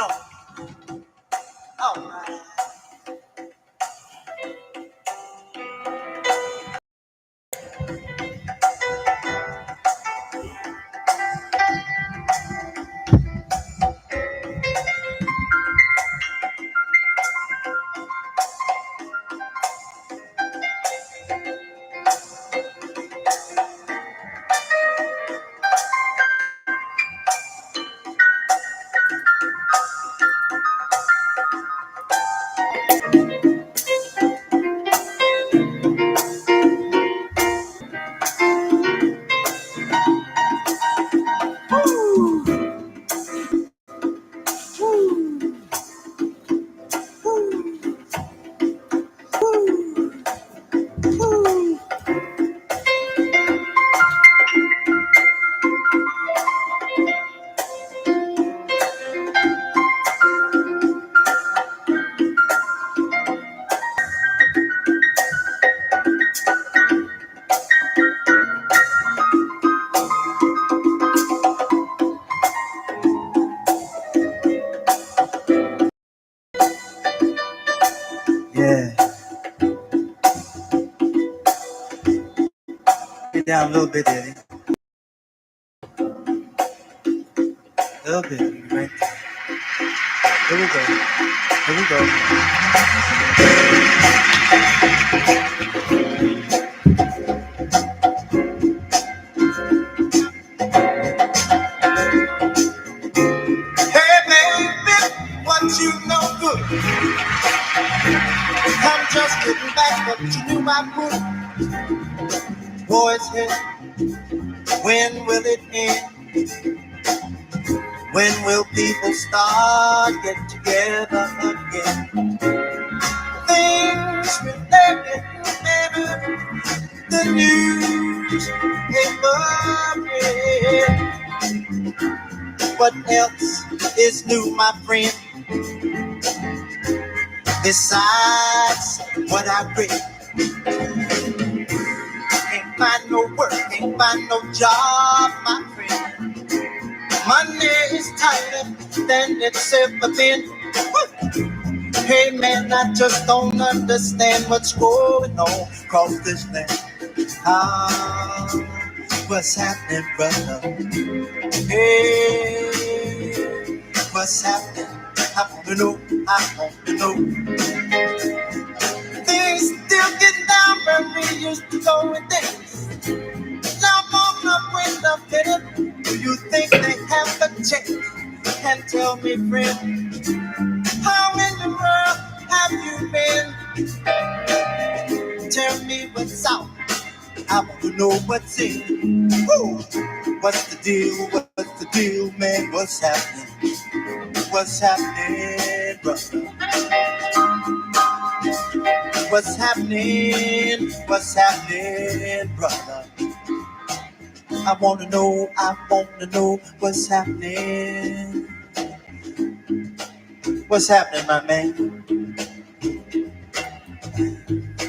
All right. Yeah. Get down a little bit, Eddie. A little bit, right there. Here we go. Here we go. Hey, baby, what you know good? I'm just getting back what you knew I would. Boys, hey, when will it end? When will people start getting together again? Things will get better. The newspaper read. What else is new, my friend? Besides what I read. Can't find no work, can't find no job, my friend. Money is tighter than it's ever been. Hey man, I just don't understand what's going on across this land. What's happening, brother? Hey, what's happening? I want to know, I want to know. Things still get down where we used to go and dance. Now I'm on up with the minute. Do you think they have a chance? And tell me, friend, how in the world have you been? Tell me what's out. I want to know what's in. Woo! What's the deal? What's the deal, man? What's happening? What's happening, brother? What's happening? What's happening, brother? I want to know what's happening. What's happening, my man?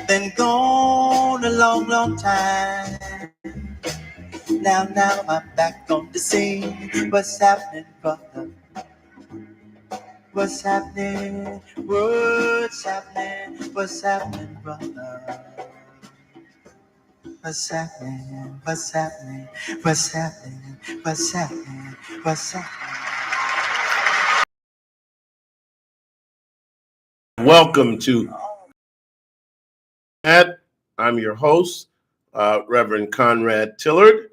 Been gone a long, long time. Now I'm back on the scene. What's happening, brother? What's happening? What's happening? What's happening, brother? What's happening? What's happening? What's happening? What's happening? What's happening? Welcome to I'm your host, Reverend Conrad Tillard.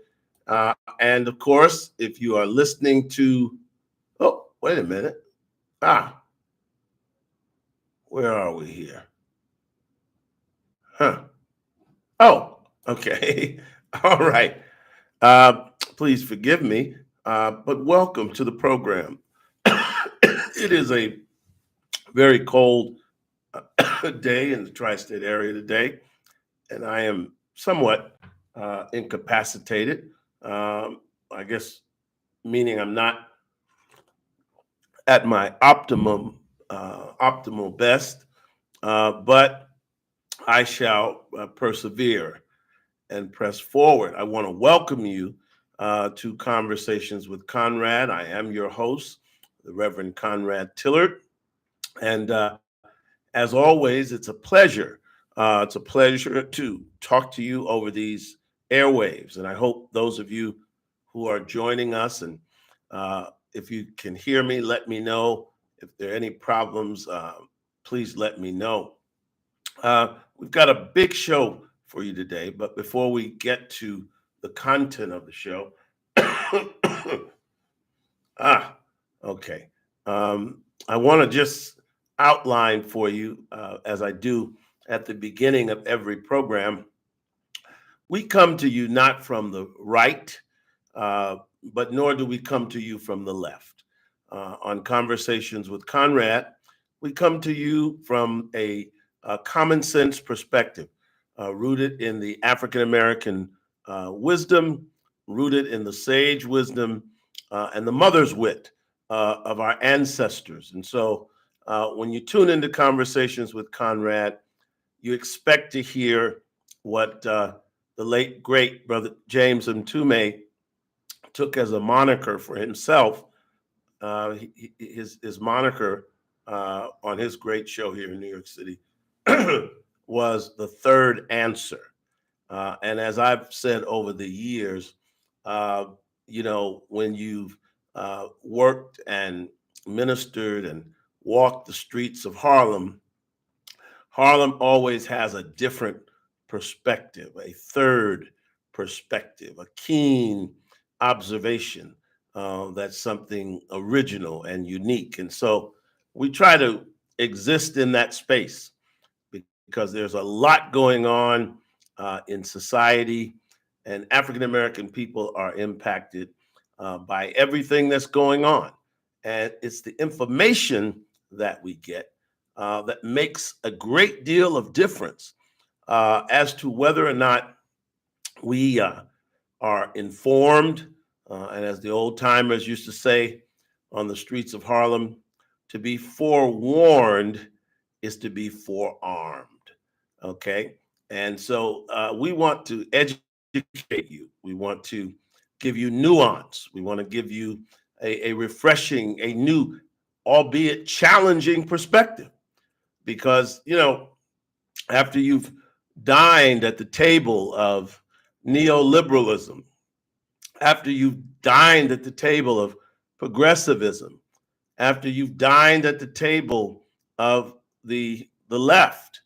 And of course, if you are listening to, oh, wait a minute. Where are we here? Oh, okay. All right. Please forgive me, but welcome to the program. It is a very cold day in the tri-state area today, and I am somewhat incapacitated. I guess meaning I'm not at my optimal best, but I shall persevere and press forward. I want to welcome you to Conversations with Conrad. I am your host, the Reverend Conrad Tillard. And as always, it's a pleasure. It's a pleasure to talk to you over these airwaves. And I hope those of you who are joining us, and if you can hear me, let me know. If there are any problems, please let me know. We've got a big show for you today, but before we get to the content of the show, okay. I want to just outline for you, as I do at the beginning of every program. We come to you not from the right, but nor do we come to you from the left. On Conversations with Conrad, we come to you from a common sense perspective, rooted in the African American wisdom, rooted in the sage wisdom and the mother's wit of our ancestors. And so when you tune into Conversations with Conrad, you expect to hear what the late, great Brother James Mtume took as a moniker for himself. His moniker on his great show here in New York City was the third answer. And as I've said over the years, when you've worked and ministered and walked the streets of Harlem, Harlem always has a different perspective, a third perspective, a keen observation that's something original and unique. And so we try to exist in that space because there's a lot going on in society, and African American people are impacted by everything that's going on. And it's the information that we get that makes a great deal of difference as to whether or not we are informed. And as the old timers used to say on the streets of Harlem, to be forewarned is to be forearmed. Okay. And so we want to educate you. We want to give you nuance. We want to give you a refreshing, a new, albeit challenging perspective. Because, after you've dined at the table of neoliberalism, after you've dined at the table of progressivism, after you've dined at the table of the left,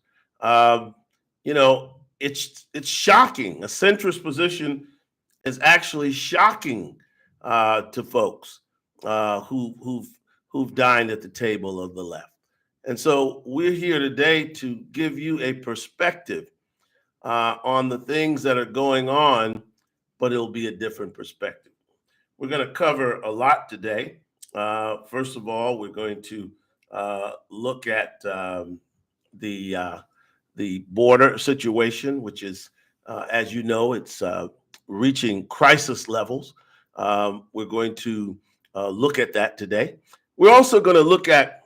it's shocking. A centrist position is actually shocking to folks who've dined at the table of the left. And so we're here today to give you a perspective on the things that are going on, but it'll be a different perspective. We're going to cover a lot today. First of all, we're going to look at the border situation, which is, as you know, it's reaching crisis levels. We're going to look at that today. We're also going to look at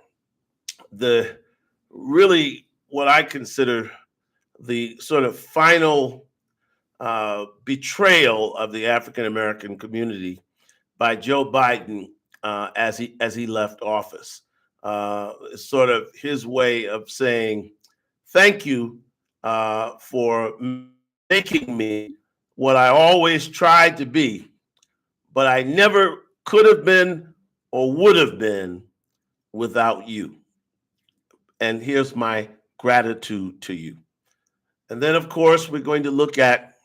the really what I consider the sort of final betrayal of the African American community by Joe Biden as he left office. Sort of his way of saying thank you for making me what I always tried to be, but I never could have been or would have been without you. And here's my gratitude to you. And then, of course, we're going to look at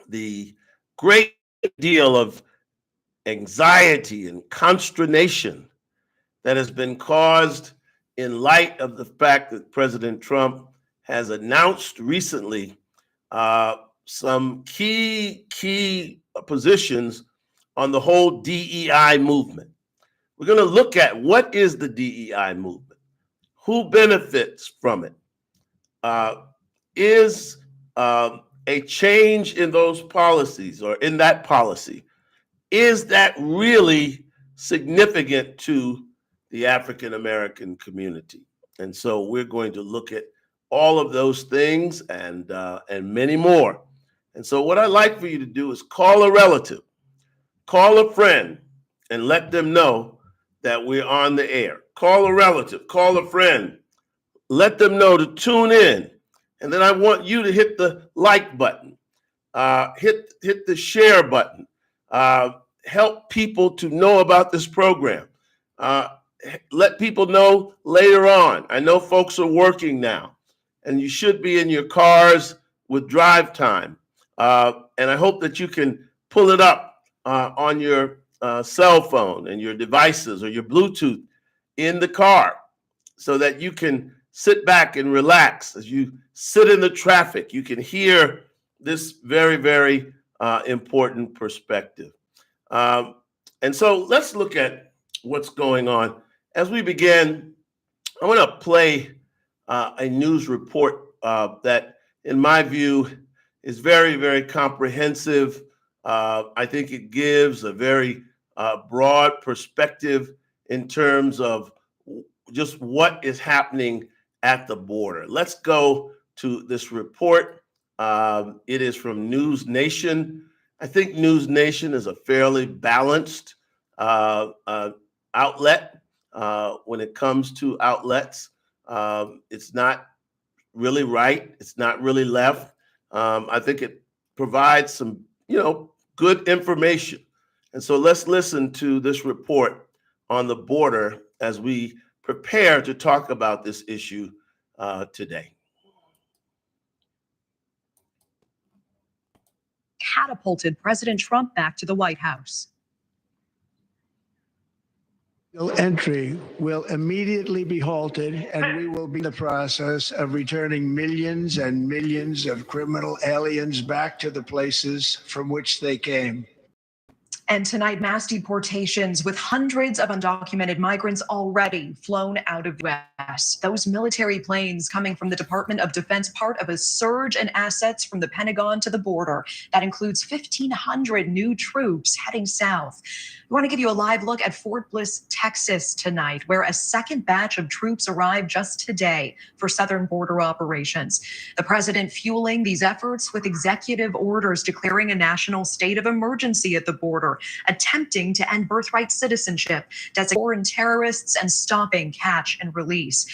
the great deal of anxiety and consternation that has been caused in light of the fact that President Trump has announced recently some key positions on the whole DEI movement. We're going to look at what is the DEI movement, who benefits from it, is a change in those policies or in that policy, is that really significant to the African American community? And so we're going to look at all of those things and many more. And so what I'd like for you to do is call a relative, call a friend, and let them know that we're on the air. Call a relative, call a friend, let them know to tune in. And then I want you to hit the like button, hit the share button, help people to know about this program. Let people know later on. I know folks are working now, and you should be in your cars with drive time. And I hope that you can pull it up on your cell phone and your devices or your Bluetooth in the car so that you can sit back and relax. As you sit in the traffic, you can hear this very, very important perspective. And so let's look at what's going on. As we begin, I want to play a news report that, in my view, is very, very comprehensive. I think it gives a very broad perspective in terms of just what is happening at the border. Let's go to this report. It is from News Nation. I think News Nation is a fairly balanced outlet when it comes to outlets. It's not really right. It's not really left. I think it provides some, good information. And so let's listen to this report on the border as we prepare to talk about this issue today. Catapulted President Trump back to the White House. Entry will immediately be halted, and we will be in the process of returning millions and millions of criminal aliens back to the places from which they came. And tonight, mass deportations with hundreds of undocumented migrants already flown out of the U.S. Those military planes coming from the Department of Defense, part of a surge in assets from the Pentagon to the border. That includes 1,500 new troops heading south. We want to give you a live look at Fort Bliss, Texas tonight, where a second batch of troops arrived just today for southern border operations. The president fueling these efforts with executive orders declaring a national state of emergency at the border, attempting to end birthright citizenship, designating foreign terrorists, and stopping catch and release.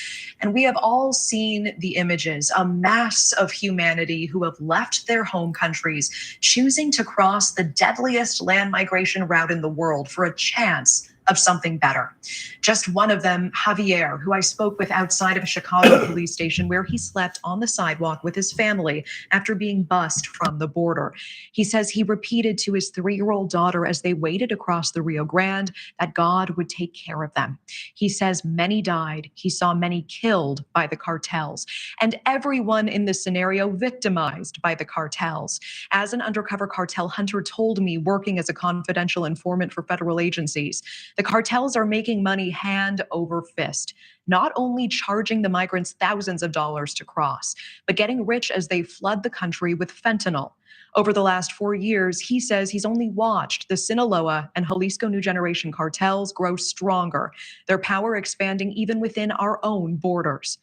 And we have all seen the images, a mass of humanity who have left their home countries, choosing to cross the deadliest land migration route in the world for a chance of something better. Just one of them, Javier, who I spoke with outside of a Chicago police station where he slept on the sidewalk with his family after being bused from the border. He says he repeated to his 3-year-old daughter as they waded across the Rio Grande that God would take care of them. He says many died. He saw many killed by the cartels, and everyone in this scenario victimized by the cartels. As an undercover cartel hunter told me, working as a confidential informant for federal agencies, the cartels are making money hand over fist, not only charging the migrants thousands of dollars to cross, but getting rich as they flood the country with fentanyl. Over the last 4 years, he says he's only watched the Sinaloa and Jalisco New Generation cartels grow stronger, their power expanding even within our own borders.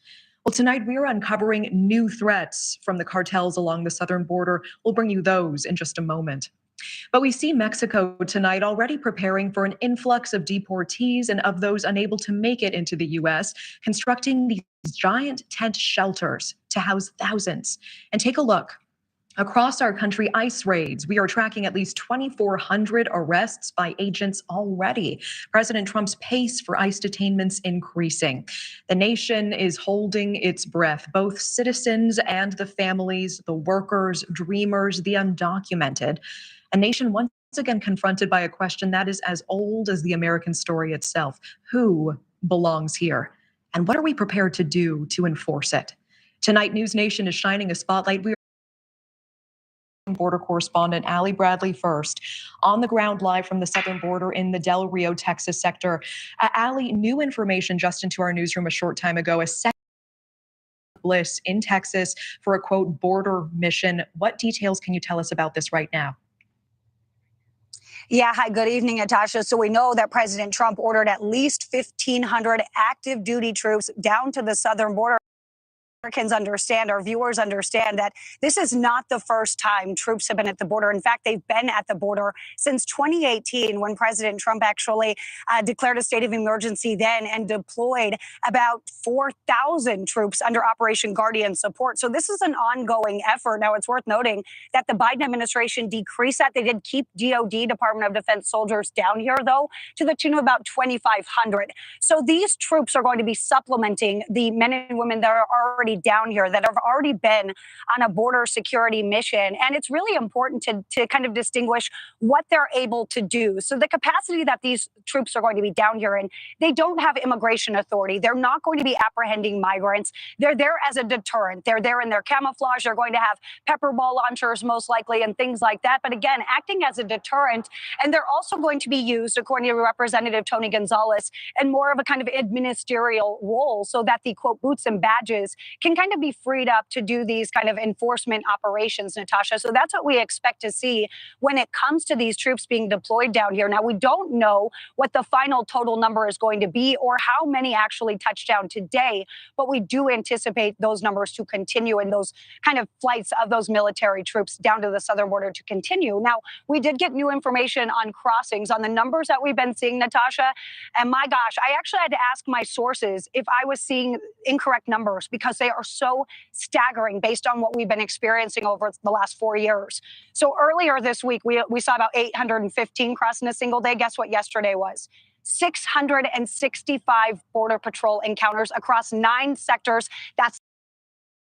Well, tonight we're uncovering new threats from the cartels along the southern border. We'll bring you those in just a moment. But we see Mexico tonight already preparing for an influx of deportees and of those unable to make it into the U.S., constructing these giant tent shelters to house thousands. And take a look. Across our country, ICE raids. We are tracking at least 2,400 arrests by agents already. President Trump's pace for ICE detainments increasing. The nation is holding its breath, both citizens and the families, the workers, dreamers, the undocumented. A nation once again confronted by a question that is as old as the American story itself. Who belongs here? And what are we prepared to do to enforce it? Tonight, News Nation is shining a spotlight. We border correspondent Allie Bradley first, on the ground live from the southern border in the Del Rio, Texas sector. Allie, new information just into our newsroom a short time ago, a second Bliss in Texas for a, quote, border mission. What details can you tell us about this right now? Yeah, hi, good evening, Natasha. So we know that President Trump ordered at least 1,500 active duty troops down to the southern border. Americans understand, our viewers understand that this is not the first time troops have been at the border. In fact, they've been at the border since 2018 when President Trump actually declared a state of emergency then and deployed about 4,000 troops under Operation Guardian Support. So this is an ongoing effort. Now, it's worth noting that the Biden administration decreased that. They did keep DOD, Department of Defense soldiers down here, though, to the tune of about 2,500. So these troops are going to be supplementing the men and women that are already down here, that have already been on a border security mission. And it's really important to kind of distinguish what they're able to do. So the capacity that these troops are going to be down here in, they don't have immigration authority. They're not going to be apprehending migrants. They're there as a deterrent. They're there in their camouflage. They're going to have pepper ball launchers most likely and things like that. But again, acting as a deterrent. And they're also going to be used, according to Representative Tony Gonzalez, in more of a kind of administrative role so that the, quote, boots and badges can kind of be freed up to do these kind of enforcement operations, Natasha. So that's what we expect to see when it comes to these troops being deployed down here. Now, we don't know what the final total number is going to be or how many actually touched down today, but we do anticipate those numbers to continue and those kind of flights of those military troops down to the southern border to continue. Now, we did get new information on crossings, on the numbers that we've been seeing, Natasha. And my gosh, I actually had to ask my sources if I was seeing incorrect numbers because they are so staggering based on what we've been experiencing over the last 4 years. So earlier this week, we saw about 815 cross in a single day. Guess what yesterday was? 665 Border Patrol encounters across 9 sectors. That's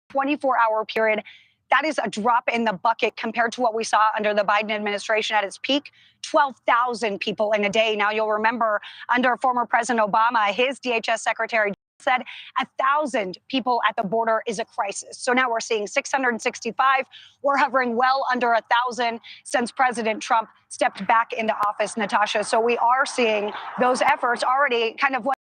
a 24-hour period. That is a drop in the bucket compared to what we saw under the Biden administration at its peak, 12,000 people in a day. Now, you'll remember under former President Obama, his DHS secretary said 1,000 people at the border is a crisis. So now we're seeing 665. We're hovering well under 1,000 since President Trump stepped back into office, Natasha. So we are seeing those efforts already. Kind of what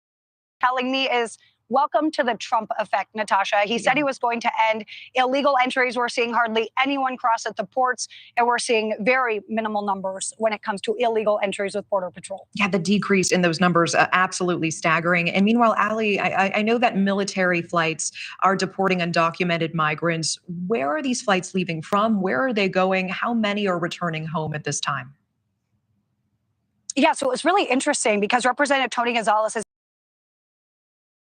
telling me is, welcome to the Trump effect, Natasha. He said he was going to end illegal entries. We're seeing hardly anyone cross at the ports, and we're seeing very minimal numbers when it comes to illegal entries with Border Patrol. Yeah, the decrease in those numbers, absolutely staggering. And meanwhile, Ali, I know that military flights are deporting undocumented migrants. Where are these flights leaving from? Where are they going? How many are returning home at this time? Yeah, so it's really interesting because Representative Tony Gonzalez has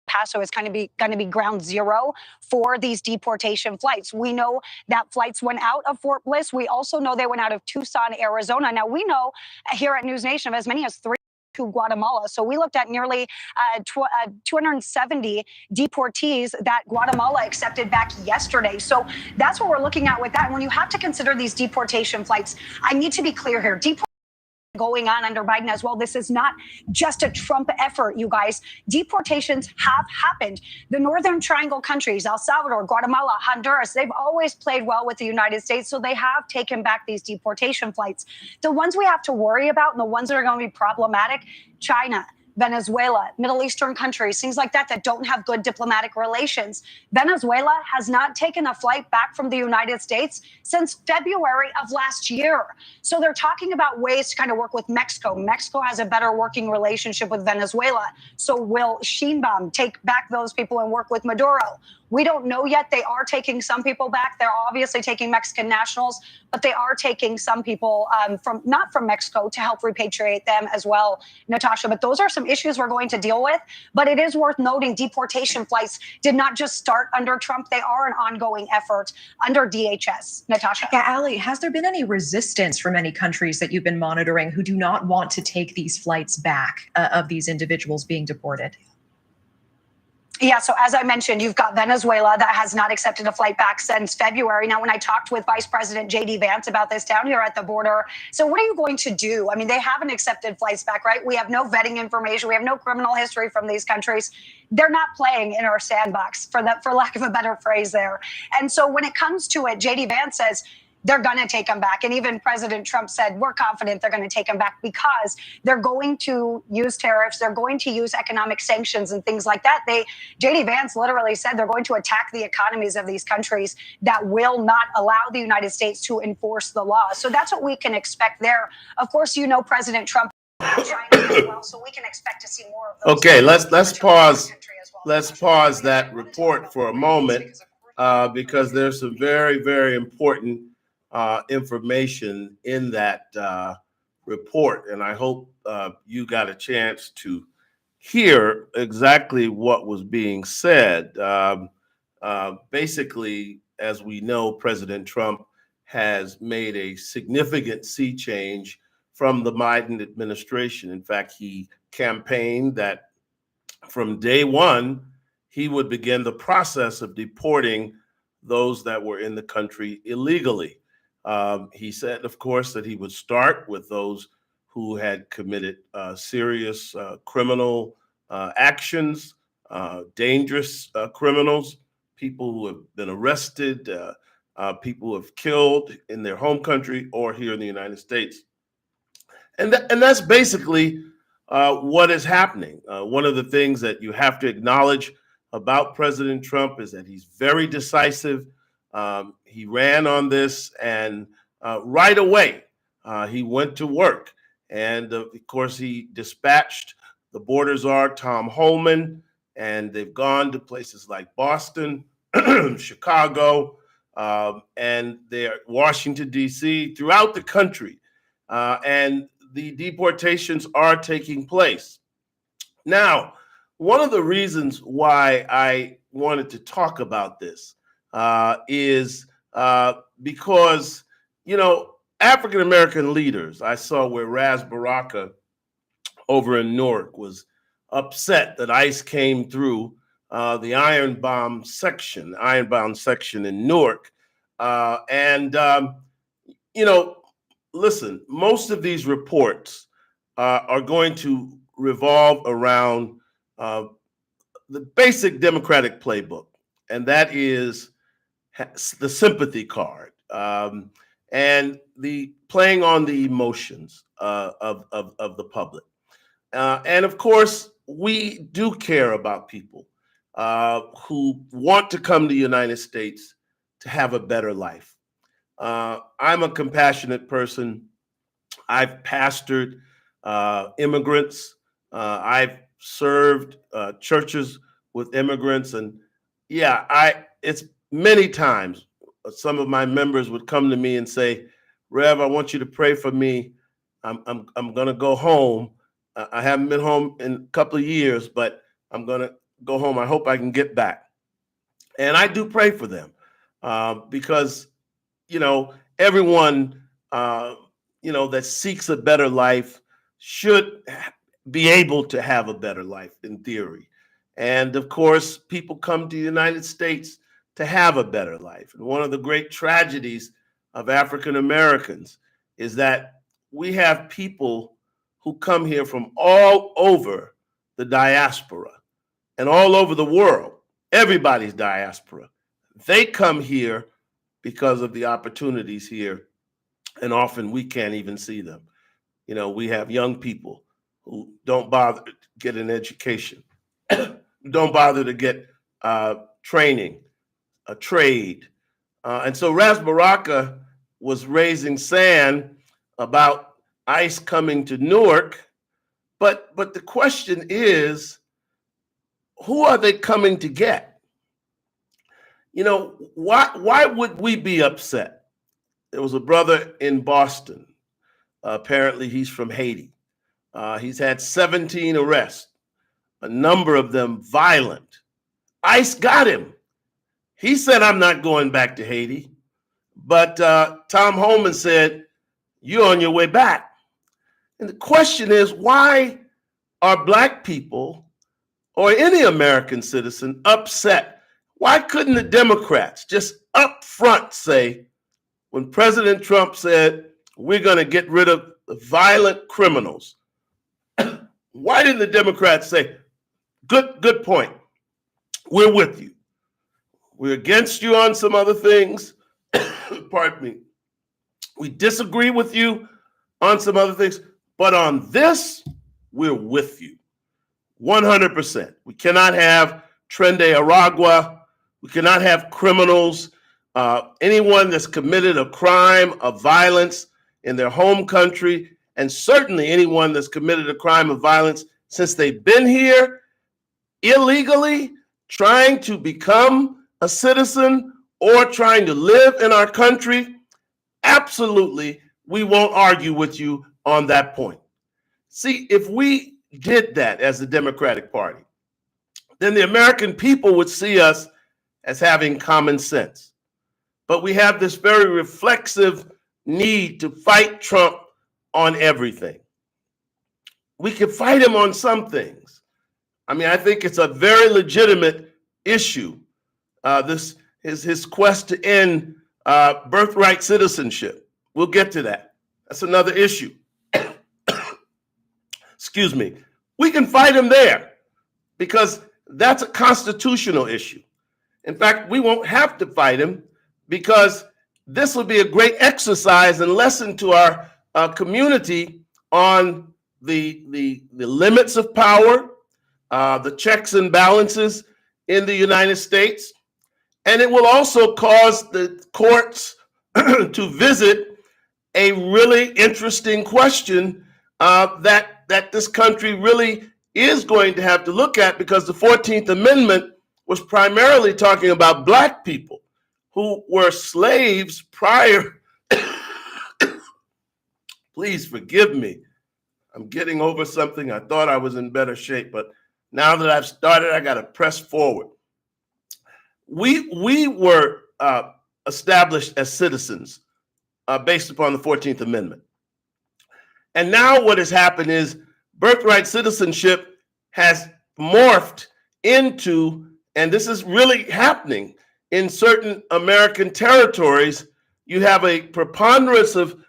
Paso is kind of going to be ground zero for these deportation flights. We know that flights went out of Fort Bliss. We also know they went out of Tucson, Arizona. Now, we know here at News Nation of as many as 3 to Guatemala. So we looked at nearly 270 deportees that Guatemala accepted back yesterday. So that's what we're looking at with that. And when you have to consider these deportation flights, I need to be clear here. Going on under Biden as well. This is not just a Trump effort, you guys. Deportations have happened. The Northern Triangle countries, El Salvador, Guatemala, Honduras, they've always played well with the United States, so they have taken back these deportation flights. The ones we have to worry about and the ones that are going to be problematic, China, Venezuela, Middle Eastern countries, things like that don't have good diplomatic relations. Venezuela has not taken a flight back from the United States since February of last year. So they're talking about ways to kind of work with Mexico. Mexico has a better working relationship with Venezuela. So will Sheinbaum take back those people and work with Maduro? We don't know yet. They are taking some people back. They're obviously taking Mexican nationals, but they are taking some people not from Mexico to help repatriate them as well, Natasha. But those are some issues we're going to deal with. But it is worth noting deportation flights did not just start under Trump. They are an ongoing effort under DHS, Natasha. Yeah, Ali, has there been any resistance from any countries that you've been monitoring who do not want to take these flights back of these individuals being deported? Yeah, so as I mentioned, you've got Venezuela that has not accepted a flight back since February. Now, when I talked with Vice President J.D. Vance about this down here at the border, so what are you going to do? I mean, they haven't accepted flights back, right? We have no vetting information. We have no criminal history from these countries. They're not playing in our sandbox, for lack of a better phrase there. And so when it comes to it, J.D. Vance says, they're going to take them back. And even President Trump said, we're confident they're going to take them back because they're going to use tariffs. They're going to use economic sanctions and things like that. J.D. Vance literally said they're going to attack the economies of these countries that will not allow the United States to enforce the law. So that's what we can expect there. Of course, you know, President Trump China as well, so we can expect to see more of those. Okay, let's pause that report for a moment because there's some very, very important information in that report. And I hope you got a chance to hear exactly what was being said. Basically, as we know, President Trump has made a significant sea change from the Biden administration. In fact, he campaigned that from day one, he would begin the process of deporting those that were in the country illegally. He said, of course, that he would start with those who had committed serious criminal actions, dangerous criminals, people who have been arrested, people who have killed in their home country or here in the United States. And that's basically what is happening. One of the things that you have to acknowledge about President Trump is that he's very decisive. He ran on this, and right away he went to work. And of course, he dispatched the border czar, Tom Homan, and they've gone to places like Boston, Chicago, and they're Washington, D.C., throughout the country. And the deportations are taking place. Now, one of the reasons why I wanted to talk about this is because, you know, African-American leaders, I saw where Ras Baraka over in Newark was upset that ICE came through the ironbound section in Newark. You know, listen, most of these reports are going to revolve around the basic Democratic playbook, and that is the sympathy card and the playing on the emotions of the public. And of course, we do care about people who want to come to the United States to have a better life. I'm a compassionate person. I've pastored immigrants. I've served churches with immigrants, and it's many times some of my members would come to me and say, "Rev, I want you to pray for me. I'm going to go home. I haven't been home in a couple of years, but I'm going to go home. I hope I can get back." And I do pray for them because, you know, everyone, you know, that seeks a better life should be able to have a better life in theory. And of course, people come to the United States to have a better life. And one of the great tragedies of African Americans is that we have people who come here from all over the diaspora and all over the world, everybody's diaspora. They come here because of the opportunities here, and often we can't even see them. You know, we have young people who don't bother to get an education, don't bother to get training, a trade. And so Ras Baraka was raising sand about ICE coming to Newark, but the question is, who are they coming to get? You know, why would we be upset? There was a brother in Boston. Apparently, he's from Haiti. He's had 17 arrests, a number of them violent. ICE got him. He said, "I'm not going back to Haiti." But Tom Homan said, "You're on your way back." And the question is, why are Black people or any American citizen upset? Why couldn't the Democrats just up front say, when President Trump said, "We're going to get rid of the violent criminals," why didn't the Democrats say, good point, we're with you. We're against you on some other things. Pardon me. We disagree with you on some other things, but on this, we're with you 100%. We cannot have Tren de Aragua. We cannot have criminals, anyone that's committed a crime of violence in their home country, and certainly anyone that's committed a crime of violence since they've been here illegally, trying to become a citizen or trying to live in our country, absolutely, we won't argue with you on that point. See, if we did that as the Democratic Party, then the American people would see us as having common sense. But we have this very reflexive need to fight Trump on everything. We can fight him on some things. I mean, I think it's a very legitimate issue. This is his quest to end birthright citizenship. We'll get to that. That's another issue. Excuse me. We can fight him there because that's a constitutional issue. In fact, we won't have to fight him because this will be a great exercise and lesson to our community on the limits of power, the checks and balances in the United States. And it will also cause the courts to visit a really interesting question that this country really is going to have to look at, because the 14th Amendment was primarily talking about Black people who were slaves prior. Please forgive me. I'm getting over something. I thought I was in better shape, but now that I've started, I got to press forward. We were established as citizens based upon the 14th Amendment. And now what has happened is birthright citizenship has morphed into, and this is really happening in certain American territories, you have a preponderance of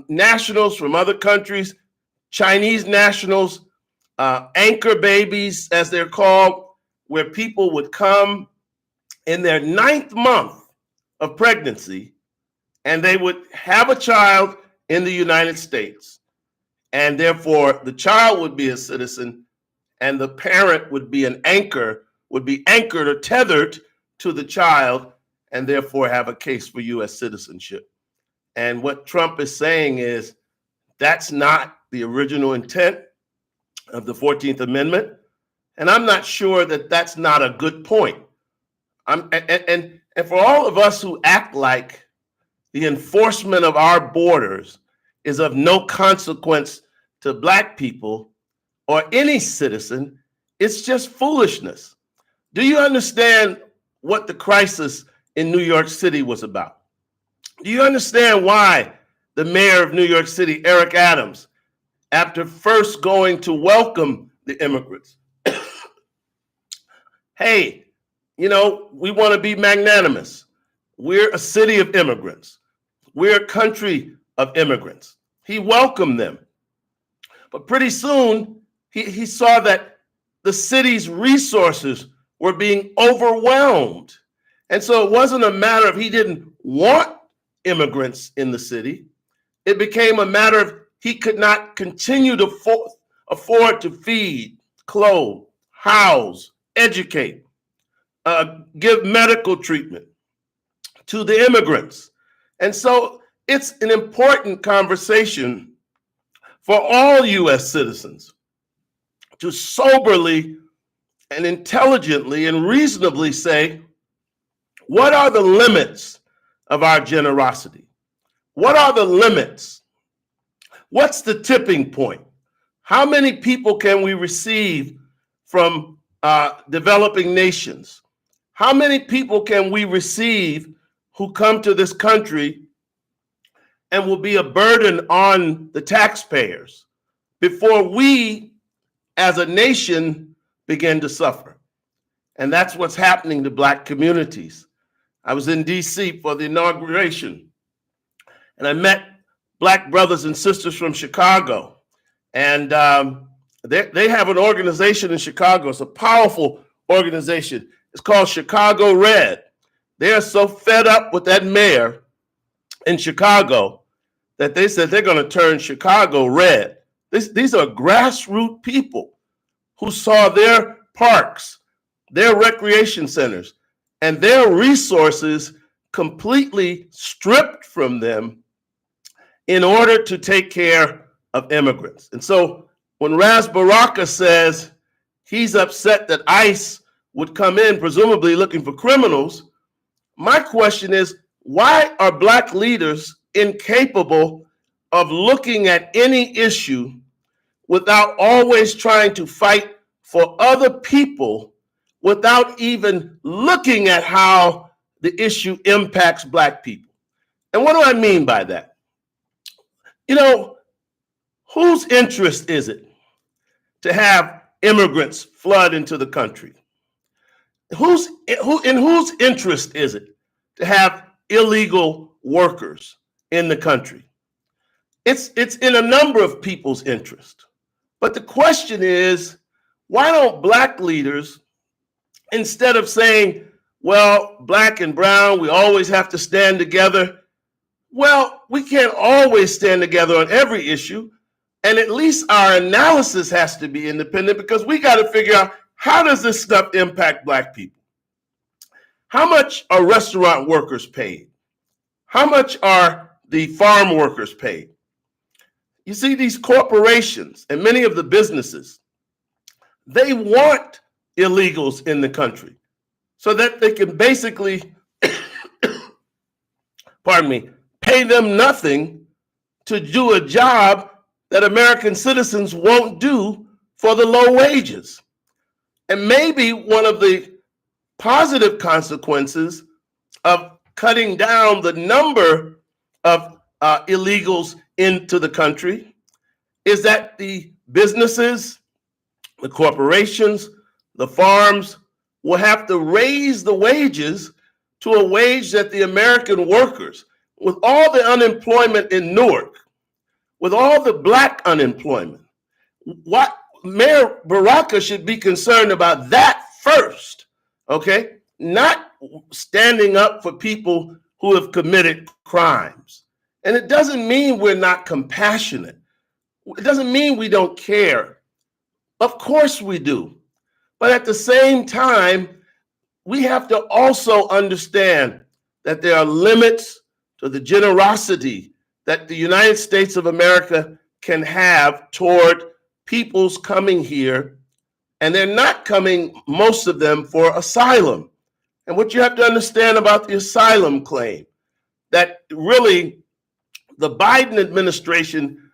nationals from other countries, Chinese nationals, anchor babies, as they're called, where people would come in their 9th month of pregnancy, and they would have a child in the United States. And therefore, the child would be a citizen, and the parent would be an anchor, would be anchored or tethered to the child, and therefore have a case for U.S. citizenship. And what Trump is saying is that's not the original intent of the 14th Amendment. And I'm not sure that that's not a good point. And for all of us who act like the enforcement of our borders is of no consequence to Black people or any citizen, it's just foolishness. Do you understand what the crisis in New York City was about? Do you understand why the mayor of New York City, Eric Adams, after first going to welcome the immigrants, hey, you know, we want to be magnanimous. We're a city of immigrants. We're a country of immigrants. He welcomed them. But pretty soon, he saw that the city's resources were being overwhelmed. And so it wasn't a matter of he didn't want immigrants in the city. It became a matter of he could not continue to afford to feed, clothe, house, educate, give medical treatment to the immigrants. And so it's an important conversation for all U.S. citizens to soberly and intelligently and reasonably say, what are the limits of our generosity? What are the limits? What's the tipping point? How many people can we receive from developing nations? How many people can we receive who come to this country and will be a burden on the taxpayers before we as a nation begin to suffer? And that's what's happening to Black communities. I was in DC for the inauguration, and I met Black brothers and sisters from Chicago. And they have an organization in Chicago. It's a powerful organization. It's called Chicago Red. They're so fed up with that mayor in Chicago that they said they're going to turn Chicago red. These are grassroots people who saw their parks, their recreation centers, and their resources completely stripped from them in order to take care of immigrants. And so when Ras Baraka says he's upset that ICE would come in, presumably looking for criminals. My question is, why are Black leaders incapable of looking at any issue without always trying to fight for other people without even looking at how the issue impacts Black people? And what do I mean by that? You know, whose interest is it to have immigrants flood into the country? In whose interest is it to have illegal workers in the country? It's in a number of people's interest. But the question is, why don't Black leaders, instead of saying, well, Black and brown, we always have to stand together. Well, we can't always stand together on every issue. And at least our analysis has to be independent, because we got to figure out, how does this stuff impact Black people? How much are restaurant workers paid? How much are the farm workers paid? You see, these corporations and many of the businesses, they want illegals in the country so that they can basically, pardon me, pay them nothing to do a job that American citizens won't do for the low wages. And maybe one of the positive consequences of cutting down the number of illegals into the country is that the businesses, the corporations, the farms will have to raise the wages to a wage that the American workers, with all the unemployment in Newark, with all the Black unemployment, what Mayor Baraka should be concerned about that first, okay? Not standing up for people who have committed crimes. And it doesn't mean we're not compassionate. It doesn't mean we don't care. Of course we do. But at the same time, we have to also understand that there are limits to the generosity that the United States of America can have toward people's coming here. And they're not coming, most of them, for asylum. And what you have to understand about the asylum claim, that really the Biden administration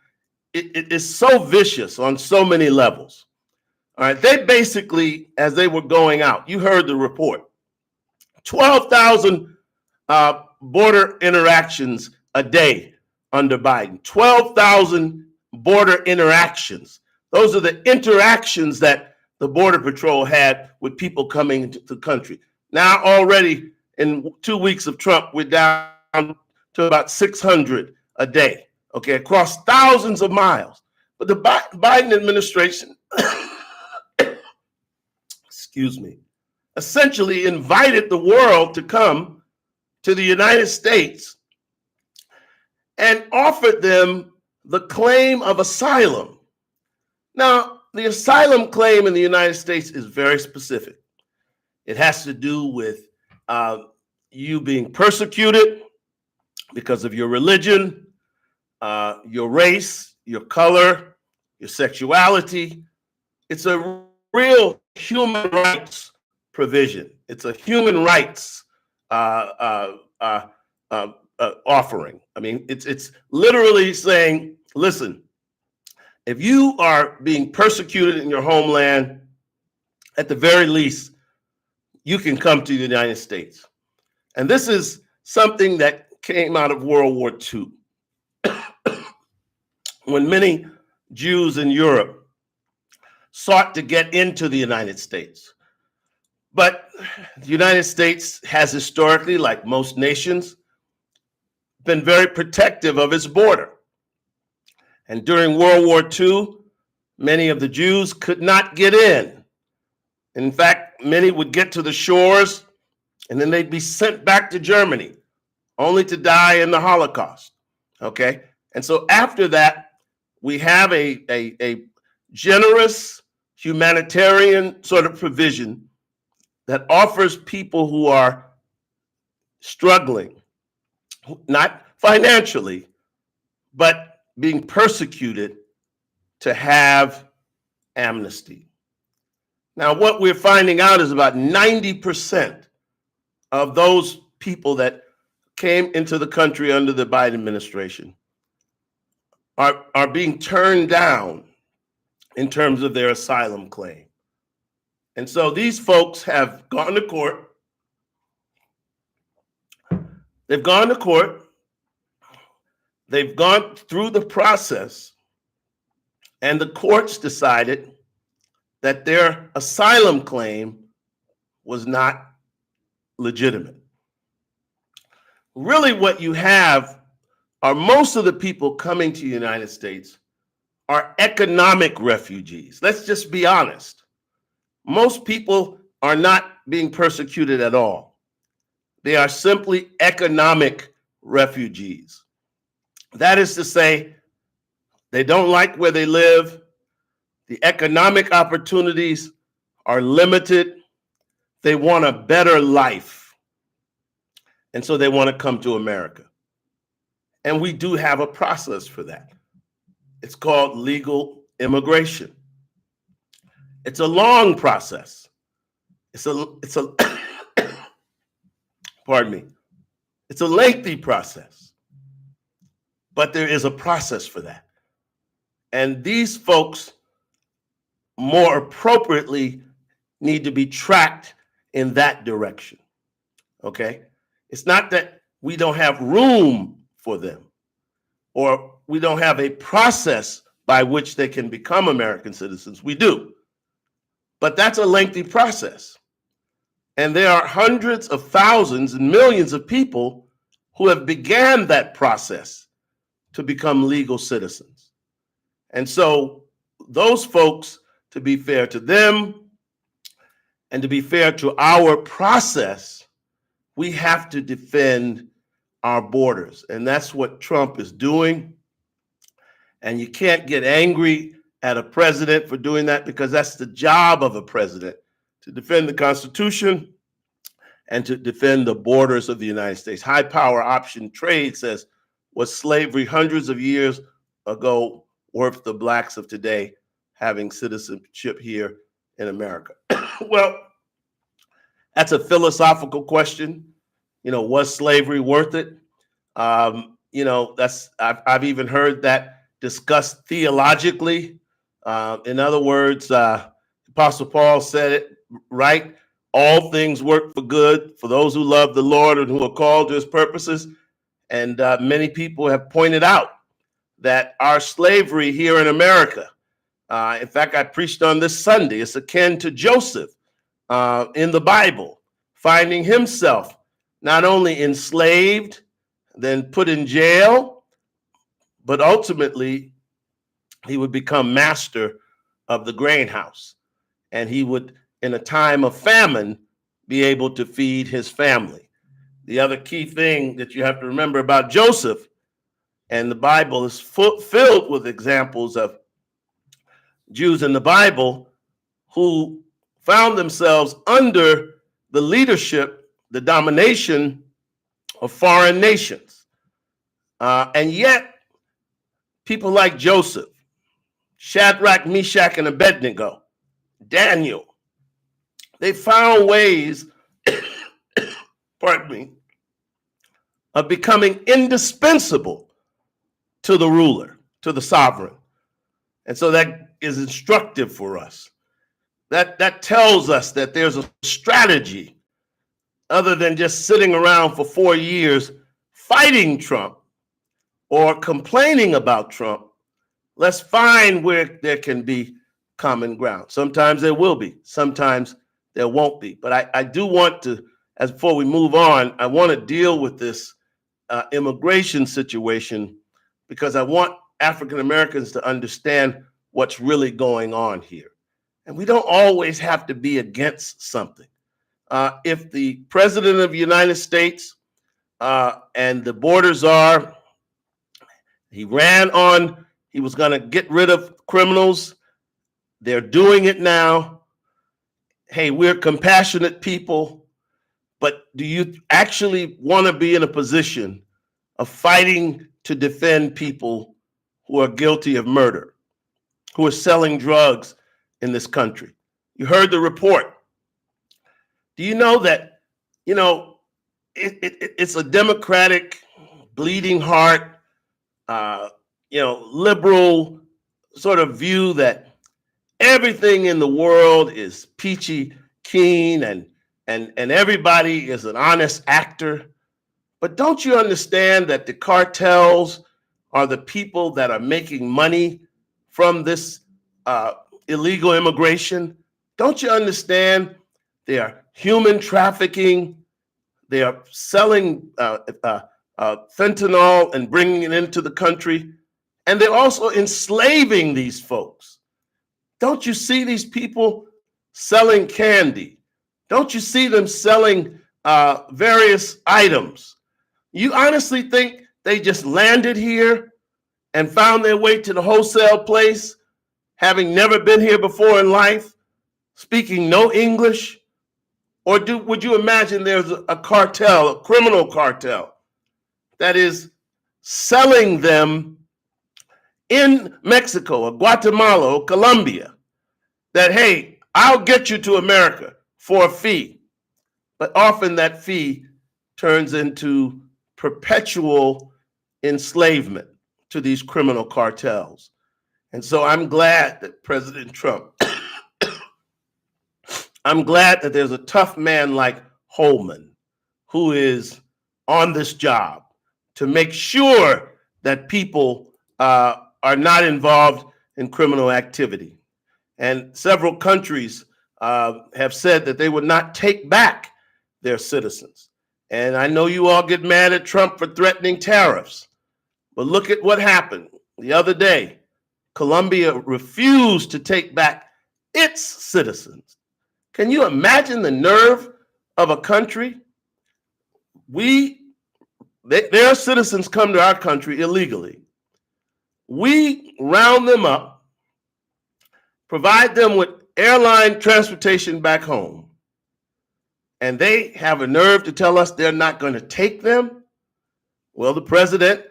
is so vicious on so many levels. All right, they basically, as they were going out, you heard the report, 12,000 border interactions a day under Biden, 12,000 border interactions. Those are the interactions that the Border Patrol had with people coming into the country. Now already in 2 weeks of Trump, we're down to about 600 a day, okay, across thousands of miles. But the Biden administration, excuse me, essentially invited the world to come to the United States and offered them the claim of asylum. Now, the asylum claim in the United States is very specific. It has to do with you being persecuted because of your religion, your race, your color, your sexuality. It's a real human rights provision. It's a human rights offering. I mean, it's literally saying, listen, if you are being persecuted in your homeland, at the very least, you can come to the United States. And this is something that came out of World War II, when many Jews in Europe sought to get into the United States. But the United States has historically, like most nations, been very protective of its border. And during World War II, many of the Jews could not get in. In fact, many would get to the shores and then they'd be sent back to Germany, only to die in the Holocaust, okay? And so after that, we have a generous humanitarian sort of provision that offers people who are struggling, not financially, but being persecuted, to have amnesty. Now, what we're finding out is about 90% of those people that came into the country under the Biden administration are being turned down in terms of their asylum claim. And so these folks have gone to court. They've gone to court. They've gone through the process, and the courts decided that their asylum claim was not legitimate. Really, what you have are most of the people coming to the United States are economic refugees. Let's just be honest. Most people are not being persecuted at all. They are simply economic refugees. That is to say, they don't like where they live. The economic opportunities are limited. They want a better life. And so they want to come to America. And we do have a process for that. It's called legal immigration. It's a long process. It's a pardon me. It's a lengthy process. But there is a process for that. And these folks more appropriately need to be tracked in that direction. Okay? It's not that we don't have room for them or we don't have a process by which they can become American citizens. We do. But that's a lengthy process. And there are hundreds of thousands and millions of people who have began that process to become legal citizens. And so those folks, to be fair to them and to be fair to our process, we have to defend our borders. And that's what Trump is doing. And you can't get angry at a president for doing that, because that's the job of a president, to defend the Constitution and to defend the borders of the United States. High power option trade says, was slavery hundreds of years ago worth the blacks of today having citizenship here in America? Well, that's a philosophical question. Was slavery worth it? I've even heard that discussed theologically. In other words, Apostle Paul said it right. All things work for good for those who love the Lord and who are called to his purposes. And many people have pointed out that our slavery here in America, in fact, I preached on this Sunday, it's akin to Joseph in the Bible, finding himself not only enslaved, then put in jail, but ultimately he would become master of the grain house. And he would, in a time of famine, be able to feed his family. The other key thing that you have to remember about Joseph, and the Bible is filled with examples of Jews in the Bible who found themselves under the leadership, the domination of foreign nations. And yet, people like Joseph, Shadrach, Meshach, and Abednego, Daniel, they found ways, pardon me, of becoming indispensable to the ruler, to the sovereign. And so that is instructive for us. That tells us that there's a strategy other than just sitting around for 4 years fighting Trump or complaining about Trump. Let's find where there can be common ground. Sometimes there will be, sometimes there won't be. But I do want to, as before we move on, I want to deal with this immigration situation, because I want African Americans to understand what's really going on here. And we don't always have to be against something. If the president of the United States and the borders are, he ran on, he was going to get rid of criminals. They're doing it now. Hey, we're compassionate people, but do you actually want to be in a position of fighting to defend people who are guilty of murder, who are selling drugs in this country? You heard the report. Do you know that, it's a Democratic bleeding heart, liberal sort of view that everything in the world is peachy keen and everybody is an honest actor. But don't you understand that the cartels are the people that are making money from this illegal immigration? Don't you understand they are human trafficking? They are selling fentanyl and bringing it into the country. And they're also enslaving these folks. Don't you see these people selling candy? Don't you see them selling various items? You honestly think they just landed here and found their way to the wholesale place, having never been here before in life, speaking no English? Or would you imagine there's a cartel, a criminal cartel, that is selling them in Mexico or Guatemala or Colombia, that, hey, I'll get you to America for a fee. But often that fee turns into perpetual enslavement to these criminal cartels. And so I'm glad that President Trump, I'm glad that there's a tough man like Holman who is on this job to make sure that people are not involved in criminal activity. And several countries have said that they would not take back their citizens. And I know you all get mad at Trump for threatening tariffs, but look at what happened the other day. Colombia refused to take back its citizens. Can you imagine the nerve of a country? Their citizens come to our country illegally. We round them up, provide them with airline transportation back home, and they have a nerve to tell us they're not going to take them? Well, the president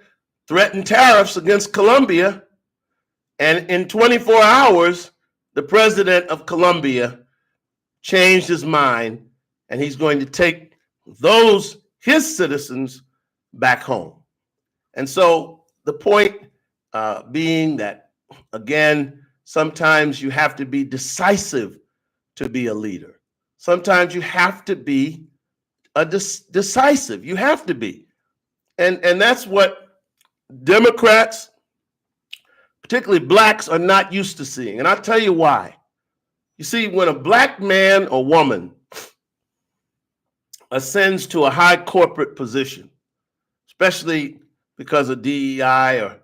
threatened tariffs against Colombia, and in 24 hours, the president of Colombia changed his mind, and he's going to take his citizens back home. And so the point being that, again, sometimes you have to be decisive to be a leader. Sometimes you have to be decisive. You have to be. And that's what Democrats, particularly blacks, are not used to seeing. And I'll tell you why. You see, when a black man or woman ascends to a high corporate position, especially because of DEI or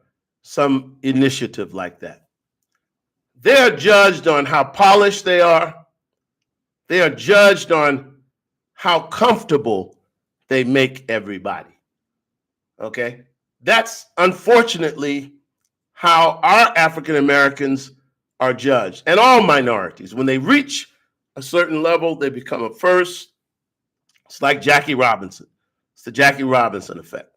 some initiative like that, they're judged on how polished they are. They are judged on how comfortable they make everybody. Okay? That's unfortunately how our African Americans are judged, and all minorities. When they reach a certain level, they become a first. It's like Jackie Robinson. It's the Jackie Robinson effect.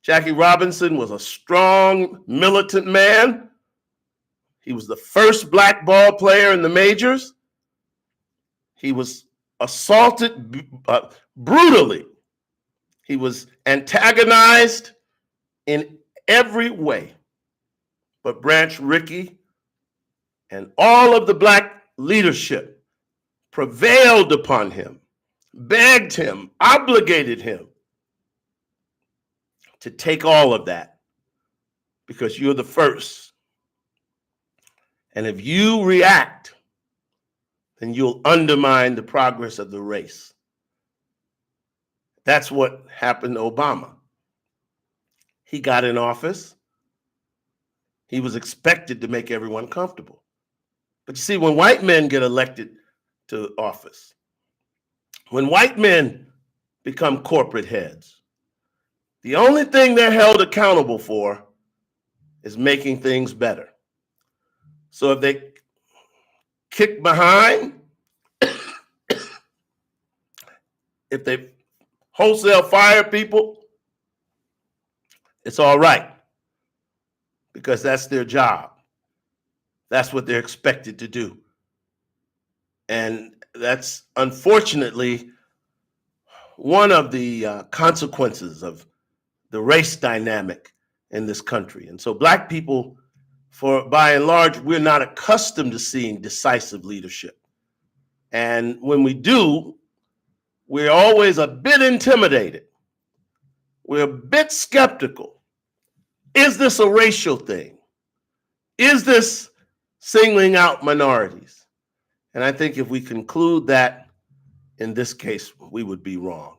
Jackie Robinson was a strong, militant man. He was the first black ball player in the majors. He was assaulted brutally. He was antagonized in every way. But Branch Rickey and all of the black leadership prevailed upon him, begged him, obligated him to take all of that, because you're the first. And if you react, then you'll undermine the progress of the race. That's what happened to Obama. He got in office. He was expected to make everyone comfortable. But you see, when white men get elected to office, when white men become corporate heads, the only thing they're held accountable for is making things better. So if they kick behind, if they wholesale fire people, it's all right, because that's their job. That's what they're expected to do. And that's unfortunately one of the consequences of the race dynamic in this country. And so Black people, by and large, we're not accustomed to seeing decisive leadership. And when we do, we're always a bit intimidated. We're a bit skeptical. Is this a racial thing? Is this singling out minorities? And I think if we conclude that in this case, we would be wrong.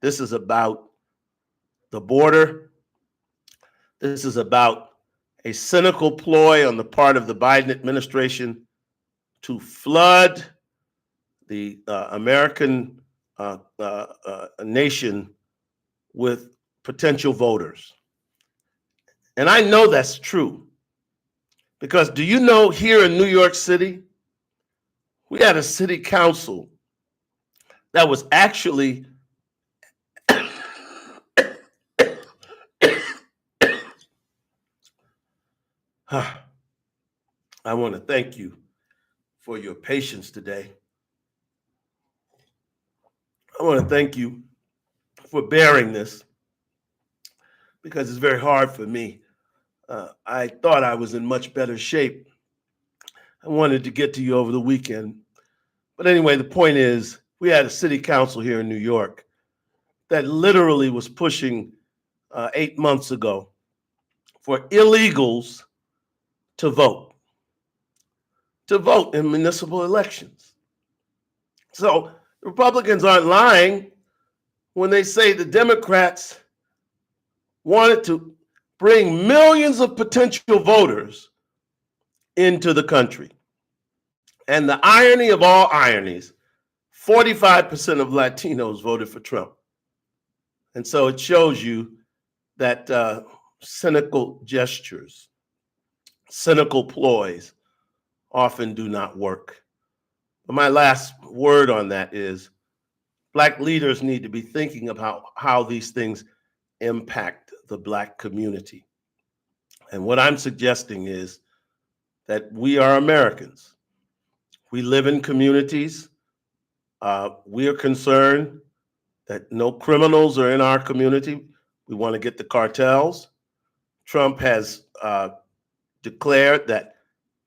This is about the border. This is about a cynical ploy on the part of the Biden administration to flood the American nation with potential voters. And I know that's true because do you know here in New York City, we had a city council that was actually I want to thank you for your patience today. I want to thank you for bearing this because it's very hard for me. I thought I was in much better shape. I wanted to get to you over the weekend. But anyway, the point is, we had a city council here in New York that literally was pushing 8 months ago for illegals to vote in municipal elections. So Republicans aren't lying when they say the Democrats wanted to bring millions of potential voters into the country. And the irony of all ironies, 45% of Latinos voted for Trump. And so it shows you that cynical gestures, cynical ploys often do not work. But my last word on that is Black leaders need to be thinking about how these things impact the Black community. And what I'm suggesting is that we are Americans. We live in communities. We are concerned that no criminals are in our community. We want to get the cartels. Trump has declared that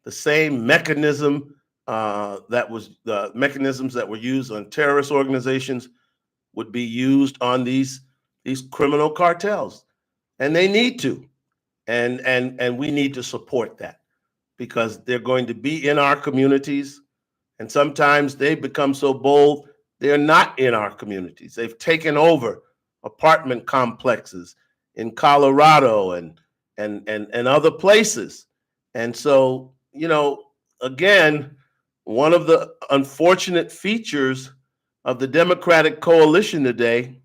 the same mechanisms that were used on terrorist organizations would be used on these criminal cartels, and they need to, and we need to support that because they're going to be in our communities, and sometimes they become so bold they're not in our communities. They've taken over apartment complexes in Colorado and other places, and so again, one of the unfortunate features of the Democratic coalition today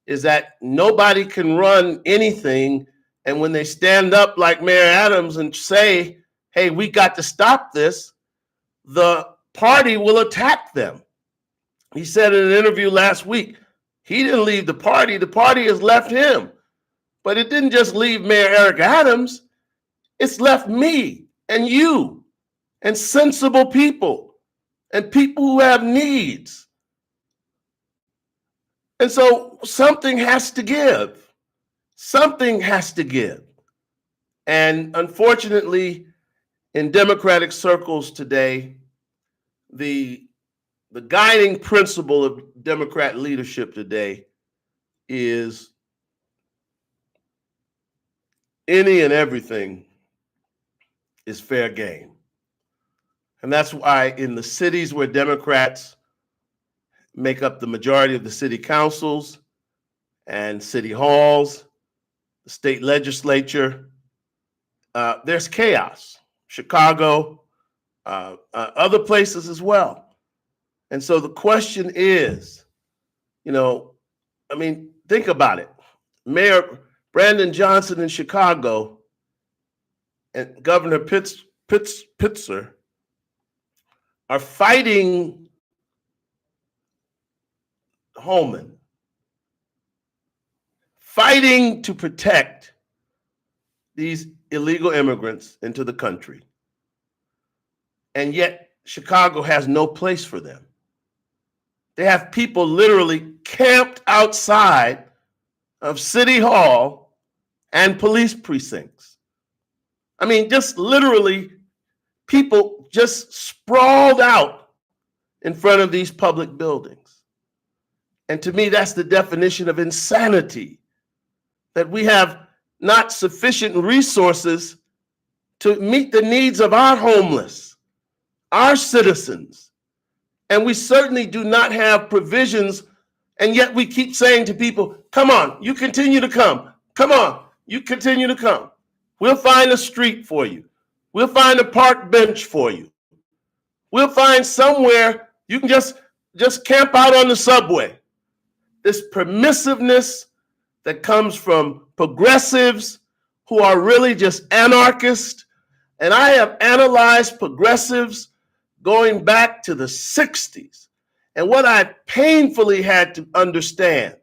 is that nobody can run anything. And when they stand up like Mayor Adams and say, hey, we got to stop this, the party will attack them. He said in an interview last week, he didn't leave the party has left him. But it didn't just leave Mayor Eric Adams, it's left me and you and sensible people and people who have needs. And so something has to give. Something has to give. And unfortunately, in Democratic circles today, the guiding principle of Democrat leadership today is any and everything is fair game. And that's why in the cities where Democrats make up the majority of the city councils and city halls, the state legislature, there's chaos. Chicago, other places as well. And so the question is, think about it. Mayor Brandon Johnson in Chicago and Governor Pitzer are fighting Holman, fighting to protect these illegal immigrants into the country. And yet Chicago has no place for them. They have people literally camped outside of City Hall and police precincts. I mean, just literally people just sprawled out in front of these public buildings. And to me, that's the definition of insanity, that we have not sufficient resources to meet the needs of our homeless, our citizens. And we certainly do not have provisions, and yet we keep saying to people, come on, you continue to come. Come on, you continue to come. We'll find a street for you. We'll find a park bench for you. We'll find somewhere you can just camp out on the subway. This permissiveness that comes from progressives who are really just anarchists. And I have analyzed progressives going back to the 60s. And what I painfully had to understand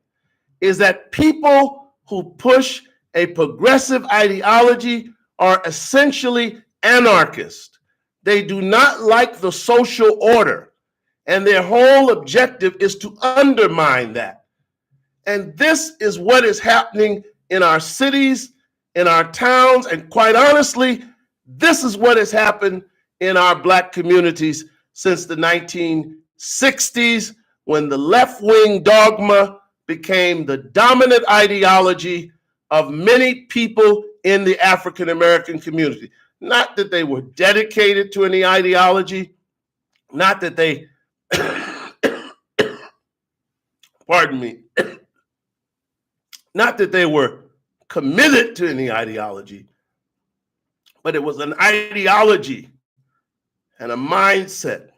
is that people who push a progressive ideology are essentially anarchists. They do not like the social order, and their whole objective is to undermine that. And this is what is happening in our cities, in our towns, and quite honestly, this is what has happened in our Black communities since the 1960s, when the left-wing dogma became the dominant ideology of many people in the African-American community. Not that they were dedicated to any ideology, not that they, pardon me, not that they were committed to any ideology, but it was an ideology and a mindset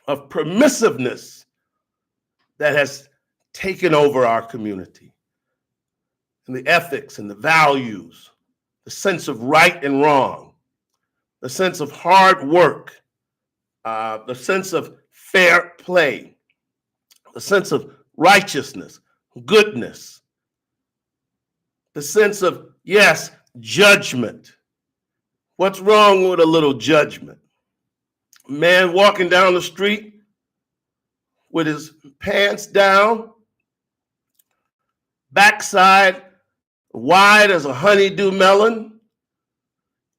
of permissiveness that has taken over our community. And the ethics and the values, the sense of right and wrong, the sense of hard work, the sense of fair play, the sense of righteousness, goodness, the sense of, yes, judgment. What's wrong with a little judgment? A man walking down the street with his pants down, backside wide as a honeydew melon,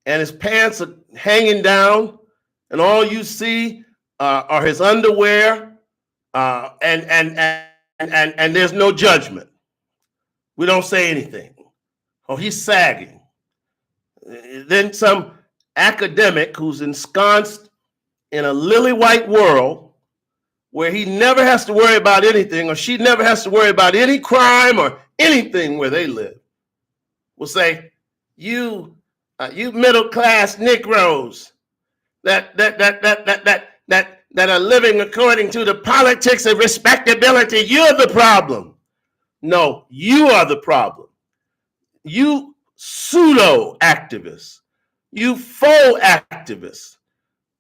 and his pants are hanging down, and all you see are his underwear, and there's no judgment. We don't say anything. Oh, he's sagging. Then some academic who's ensconced in a lily white world where he never has to worry about anything, or she never has to worry about any crime or anything where they live, will say, you middle class Negroes that are living according to the politics of respectability, you're the problem. No, you are the problem. You pseudo activists, you faux activists,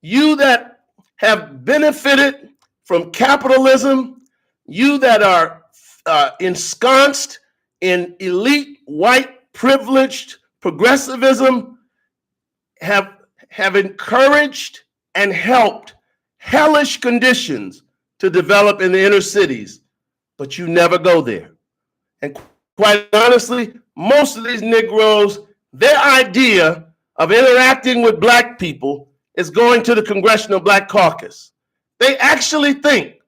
you that have benefited from capitalism, you that are ensconced in elite white privileged progressivism, have encouraged and helped hellish conditions to develop in the inner cities, but you never go there. And quite honestly, most of these Negroes, their idea of interacting with Black people is going to the Congressional Black Caucus. They actually think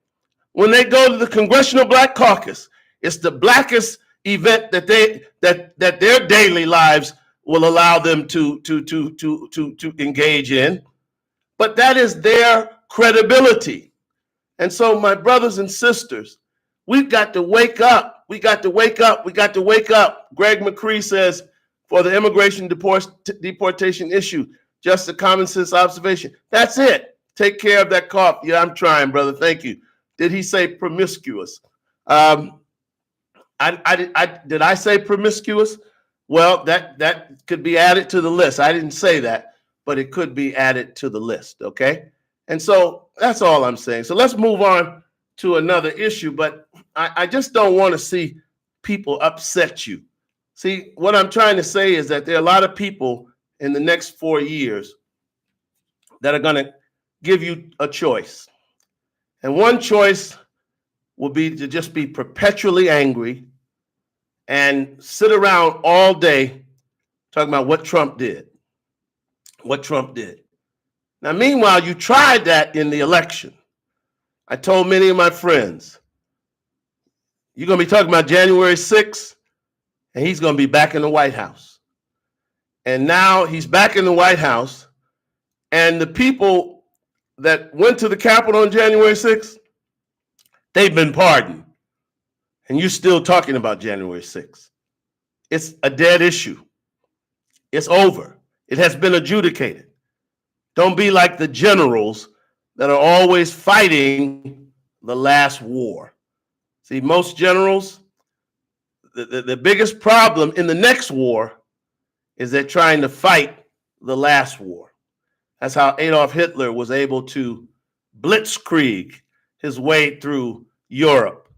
when they go to the Congressional Black Caucus, it's the blackest event that their daily lives will allow them to engage in. But that is their credibility. And so, my brothers and sisters, we've got to wake up. We got to wake up. We got to wake up. Greg McCree says, for the immigration deportation issue, just a common sense observation. That's it. Take care of that cough. Yeah, I'm trying, brother. Thank you. Did he say promiscuous? Did I say promiscuous? Well, that could be added to the list. I didn't say that, but it could be added to the list. Okay. And so that's all I'm saying. So let's move on to another issue, but I just don't want to see people upset you. See, what I'm trying to say is that there are a lot of people in the next 4 years that are going to give you a choice. And one choice will be to just be perpetually angry and sit around all day talking about what Trump did. What Trump did. Now, meanwhile, you tried that in the election. I told many of my friends, you're going to be talking about January 6th, and he's going to be back in the White House. And now he's back in the White House, and the people that went to the Capitol on January 6th, they've been pardoned. And you're still talking about January 6th. It's a dead issue. It's over. It has been adjudicated. Don't be like the generals that are always fighting the last war. See, most generals, the biggest problem in the next war is they're trying to fight the last war. That's how Adolf Hitler was able to blitzkrieg his way through Europe,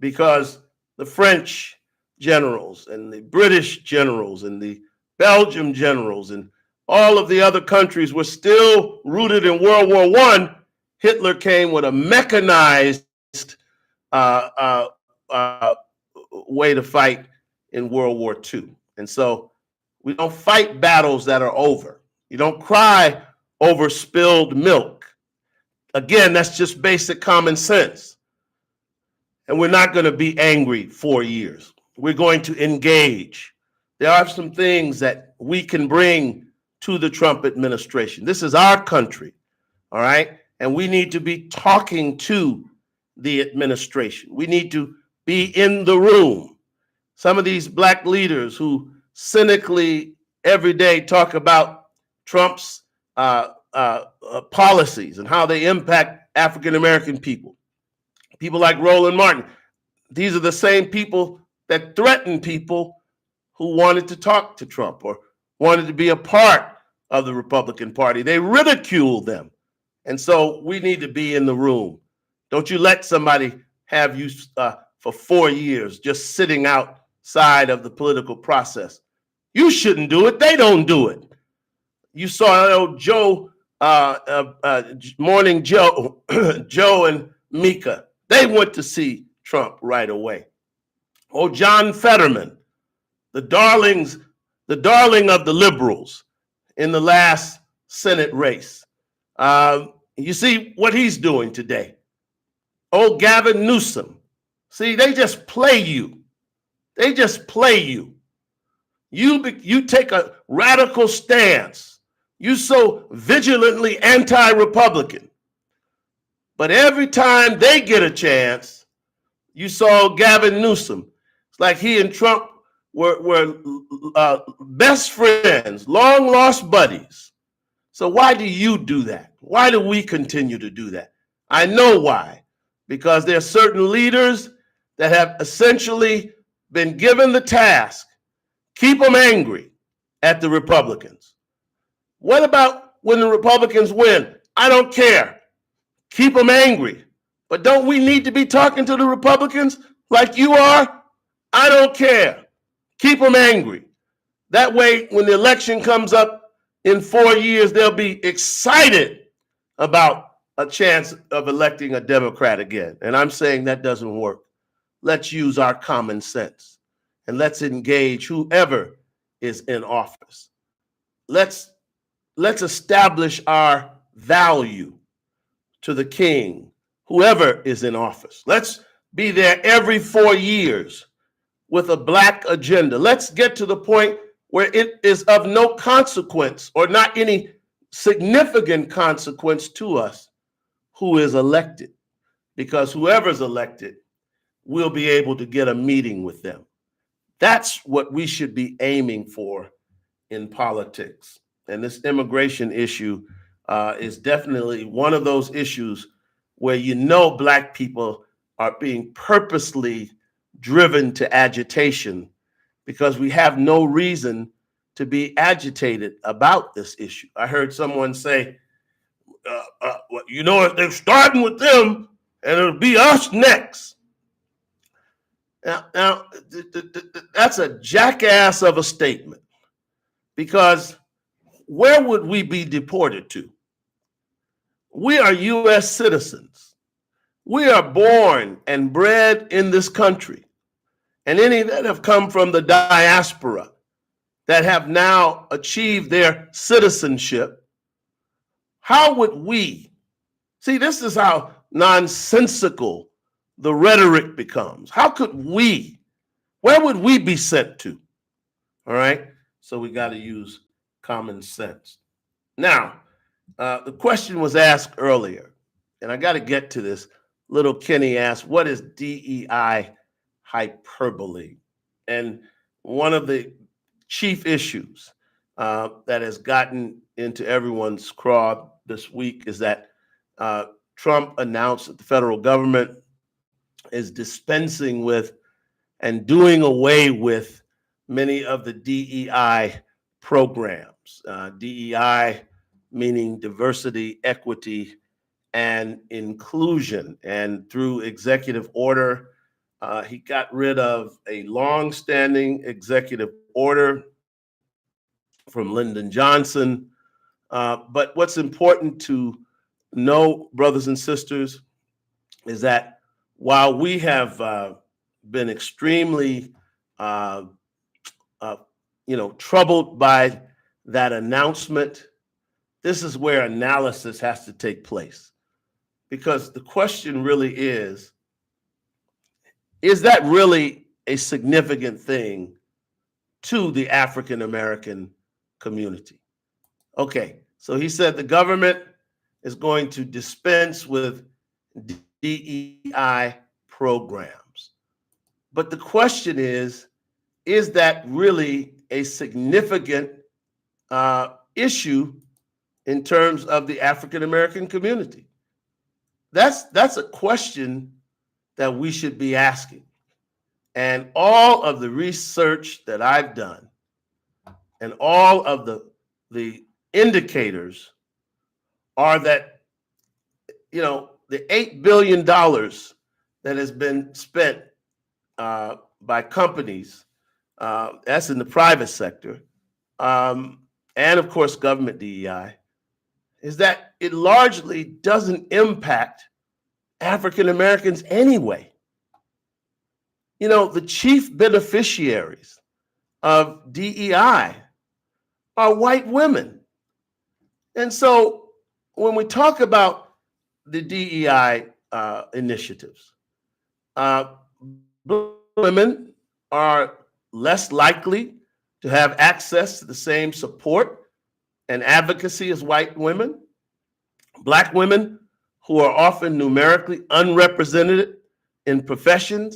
because the French generals and the British generals and the Belgian generals and all of the other countries were still rooted in World War I. Hitler came with a mechanized way to fight in World War II. And so we don't fight battles that are over. You don't cry over spilled milk. Again, that's just basic common sense. And we're not going to be angry 4 years. We're going to engage. There are some things that we can bring to the Trump administration. This is our country, all right? And we need to be talking to the administration. We need to be in the room. Some of these black leaders who cynically every day talk about Trump's policies and how they impact African-American people. People like Roland Martin. These are the same people that threaten people who wanted to talk to Trump or wanted to be a part of the Republican Party. They ridicule them. And so we need to be in the room. Don't you let somebody have you for 4 years just sitting outside of the political process. You shouldn't do it. They don't do it. You saw Joe, Morning Joe, Joe and Mika. They went to see Trump right away. Oh, John Fetterman, the darling of the liberals in the last Senate race. You see what he's doing today. Oh, Gavin Newsom. See, they just play you. They just play you. You take a radical stance. You so vigilantly anti-Republican. But every time they get a chance, you saw Gavin Newsom. It's like he and Trump were best friends, long lost buddies. So why do you do that? Why do we continue to do that? I know why. Because there are certain leaders that have essentially been given the task, keep them angry at the Republicans. What about when the Republicans win? I don't care. Keep them angry. But don't we need to be talking to the Republicans like you are? I don't care. Keep them angry. That way, when the election comes up in 4 years, they'll be excited about a chance of electing a Democrat again. And I'm saying that doesn't work. Let's use our common sense and let's engage whoever is in office. Let's establish our value to the king, whoever is in office. Let's be there every 4 years with a black agenda. Let's get to the point where it is of no consequence or not any significant consequence to us who is elected, because whoever's elected will be able to get a meeting with them. That's what we should be aiming for in politics. And this immigration issue is definitely one of those issues where you know black people are being purposely driven to agitation because we have no reason to be agitated about this issue. I heard someone say, you know, they're starting with them and it'll be us next. Now that's a jackass of a statement, because where would we be deported to? We are U.S. citizens. We are born and bred in this country. And any that have come from the diaspora that have now achieved their citizenship, how would we see? This is how nonsensical the rhetoric becomes. How could we? Where would we be sent to? All right. So we got to use common sense. Now, the question was asked earlier, and I got to get to this. Little Kenny asked, what is DEI hyperbole? And one of the chief issues that has gotten into everyone's craw this week is that Trump announced that the federal government is dispensing with and doing away with many of the DEI programs. DEI meaning diversity, equity, and inclusion. And through executive order, he got rid of a long-standing executive order from Lyndon Johnson. But what's important to know, brothers and sisters, is that while we have been extremely, troubled by that announcement, this is where analysis has to take place. Because the question really is that really a significant thing to the African American community? Okay, so he said the government is going to dispense with DEI programs. But the question is that really a significant issue in terms of the African American community? That's a question that we should be asking. And all of the research that I've done and all of the indicators are that, the $8 billion that has been spent by companies, that's in the private sector, and of course government DEI, is that it largely doesn't impact African Americans anyway. The chief beneficiaries of DEI are white women. And so when we talk about the DEI initiatives, women are less likely to have access to the same support and advocacy as white women. Black women, who are often numerically unrepresented in professional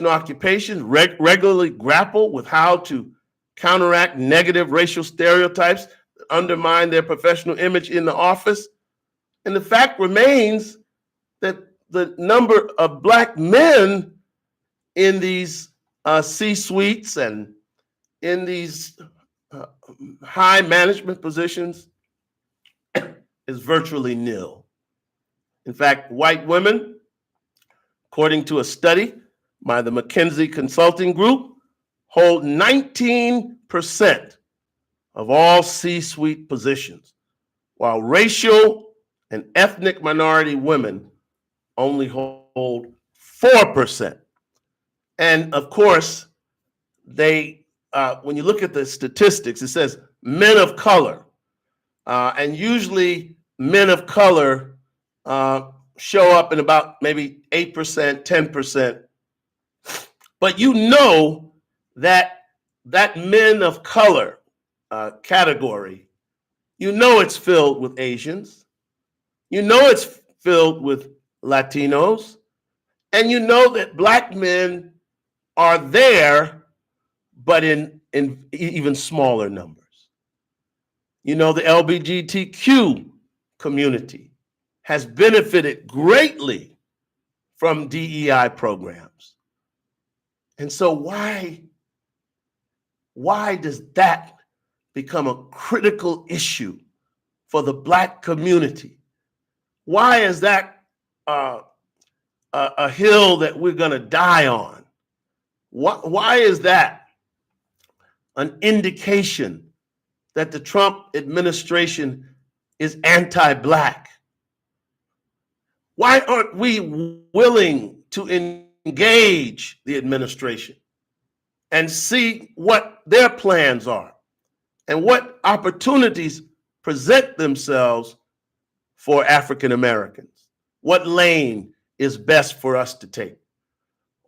occupations, regularly grapple with how to counteract negative racial stereotypes that undermine their professional image in the office. And the fact remains that the number of Black men in these C-suites and in these high management positions is virtually nil. In fact, white women, according to a study by the McKinsey Consulting Group, hold 19% of all C-suite positions, while racial and ethnic minority women only hold 4%. And of course, they, when you look at the statistics, it says men of color, and usually men of color show up in about maybe 8%, 10%. But that men of color category, it's filled with Asians, it's filled with Latinos, and that Black men are there, but in even smaller numbers. The LGBTQ community has benefited greatly from DEI programs. And so why does that become a critical issue for the Black community? Why is that a hill that we're going to die on? Why is that an indication that the Trump administration is anti-Black? Why aren't we willing to engage the administration and see what their plans are and what opportunities present themselves for African Americans? What lane is best for us to take?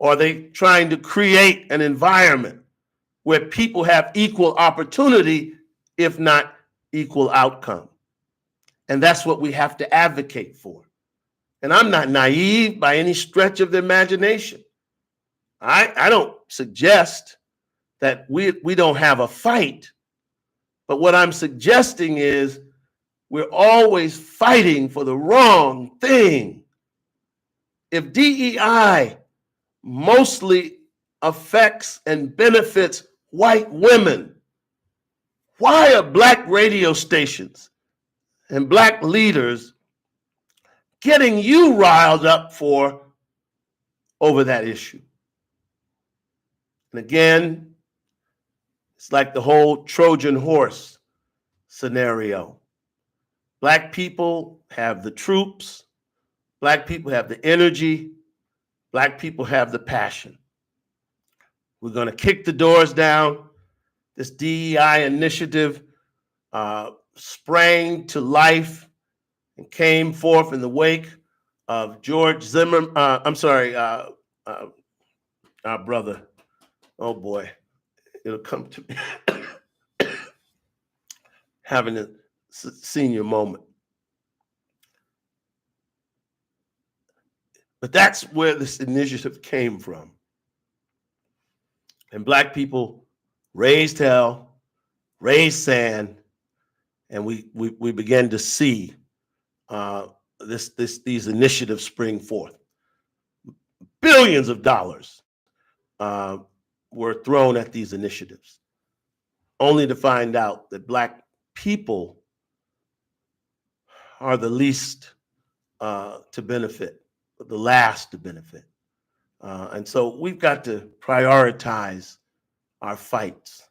Are they trying to create an environment where people have equal opportunity, if not equal outcome? And that's what we have to advocate for. And I'm not naive by any stretch of the imagination. I don't suggest that we don't have a fight, but what I'm suggesting is we're always fighting for the wrong thing. If DEI mostly affects and benefits white women, why are Black radio stations and Black leaders getting you riled up for over that issue? And again, it's like the whole Trojan horse scenario. Black people have the troops, Black people have the energy, Black people have the passion. We're going to kick the doors down. This DEI initiative sprang to life and came forth in the wake of George Zimmerman. Our brother. Oh boy, it'll come to me. Having a senior moment. But that's where this initiative came from. And Black people raised hell, raised sand, and we began to see these initiatives spring forth. Billions of dollars were thrown at these initiatives, only to find out that Black people are the least to benefit, but the last to benefit. And so we've got to prioritize our fights.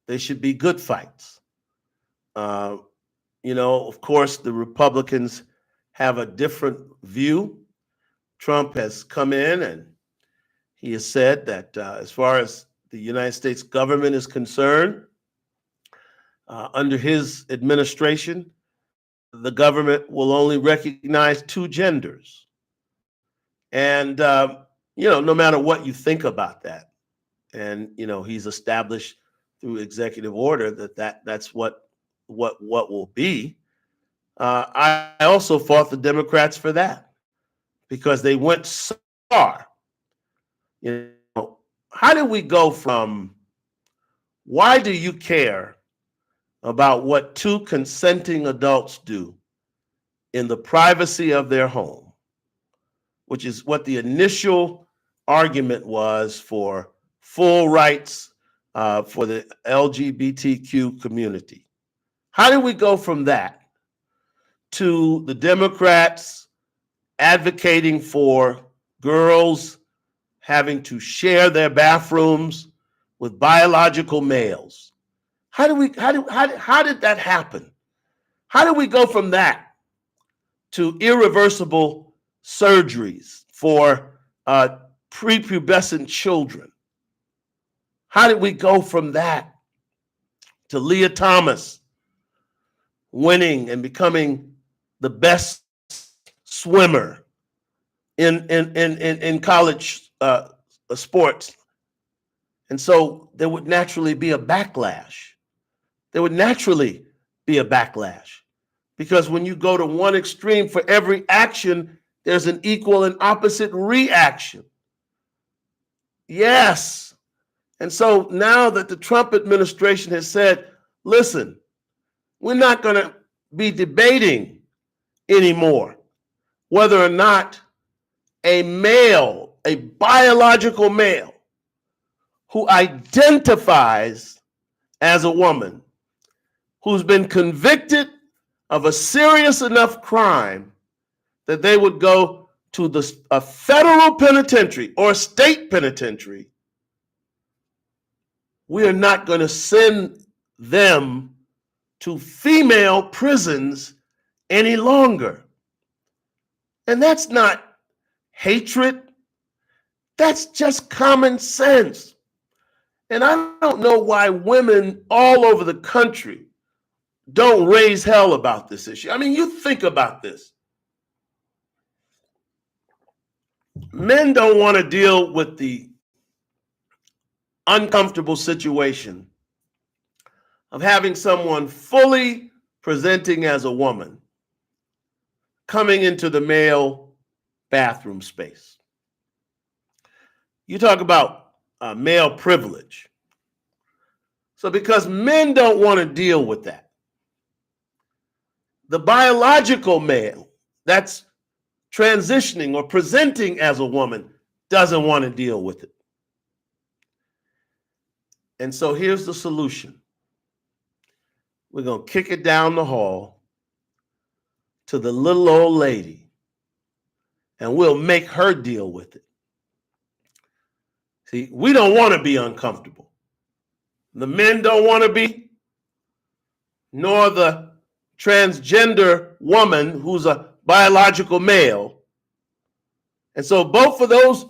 They should be good fights. Of course, the Republicans have a different view. Trump has come in and he has said that as far as the United States government is concerned, under his administration, the government will only recognize two genders. And, no matter what you think about that, and, he's established through executive order that's what will be. I also fought the Democrats for that because they went so far. How did we go from, why do you care about what two consenting adults do in the privacy of their home, which is what the initial argument was for full rights for the LGBTQ community? How did we go from that to the Democrats advocating for girls having to share their bathrooms with biological males? How did that happen? How did we go from that to irreversible surgeries for prepubescent children? How did we go from that to Leah Thomas winning and becoming the best swimmer in college sports? And so there would naturally be a backlash. Because when you go to one extreme, for every action, there's an equal and opposite reaction. Yes. And so now that the Trump administration has said, listen, we're not going to be debating anymore whether or not a male, a biological male who identifies as a woman, who's been convicted of a serious enough crime that they would go to a federal penitentiary or state penitentiary, we are not going to send them to female prisons any longer. And that's not hatred. That's just common sense. And I don't know why women all over the country don't raise hell about this issue. I mean, you think about this. Men don't want to deal with the uncomfortable situation of having someone fully presenting as a woman coming into the male bathroom space. You talk about male privilege. So because men don't want to deal with that, the biological male that's transitioning or presenting as a woman doesn't want to deal with it. And so here's the solution. We're going to kick it down the hall to the little old lady, and we'll make her deal with it. See, we don't want to be uncomfortable. The men don't want to be, nor the transgender woman who's a biological male. And so both of those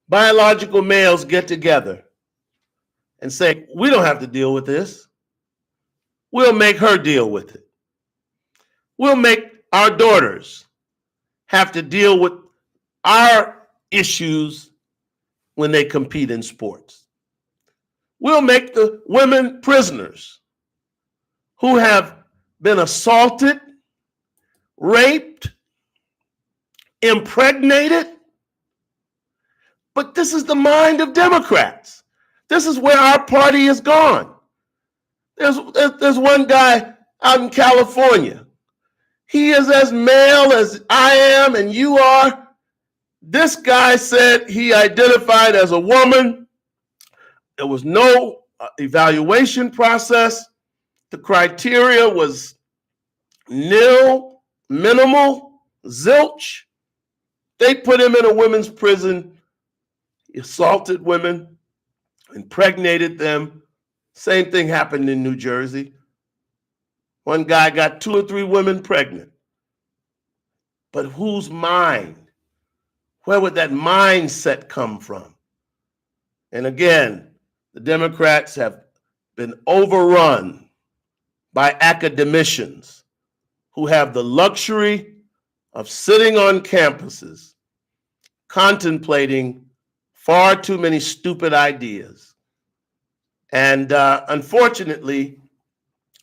biological males get together and say, we don't have to deal with this. We'll make her deal with it. We'll make our daughters have to deal with our issues when they compete in sports. We'll make the women prisoners who have been assaulted, raped, impregnated. But this is the mind of Democrats. This is where our party has gone. There's one guy out in California. He is as male as I am and you are. This guy said he identified as a woman. There was no evaluation process. The criteria was nil, minimal, zilch. They put him in a women's prison. He assaulted women, impregnated them. Same thing happened in New Jersey. One guy got 2 or 3 women pregnant. But whose mind? Where would that mindset come from? And again, the Democrats have been overrun by academicians who have the luxury of sitting on campuses contemplating far too many stupid ideas. And unfortunately,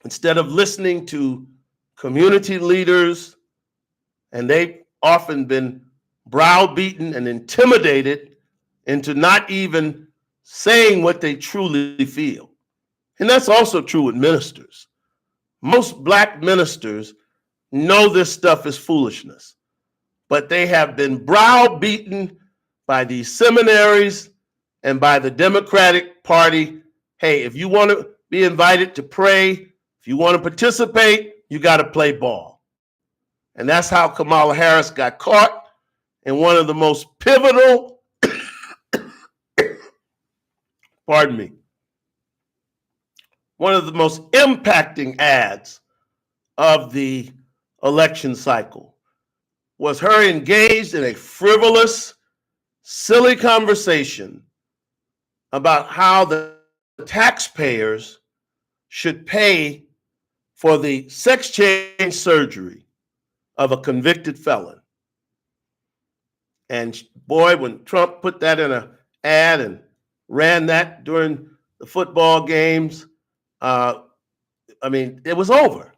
instead of listening to community leaders, and they've often been browbeaten and intimidated into not even saying what they truly feel. And that's also true with ministers. Most Black ministers know this stuff is foolishness, but they have been browbeaten by these seminaries and by the Democratic Party. Hey, if you want to be invited to pray, if you want to participate, you got to play ball. And that's how Kamala Harris got caught in one of the most pivotal, pardon me, one of the most impacting ads of the election cycle was her engaged in a frivolous, silly conversation about how the taxpayers should pay for the sex change surgery of a convicted felon. And boy, when Trump put that in an ad and ran that during the football games, I mean, it was over.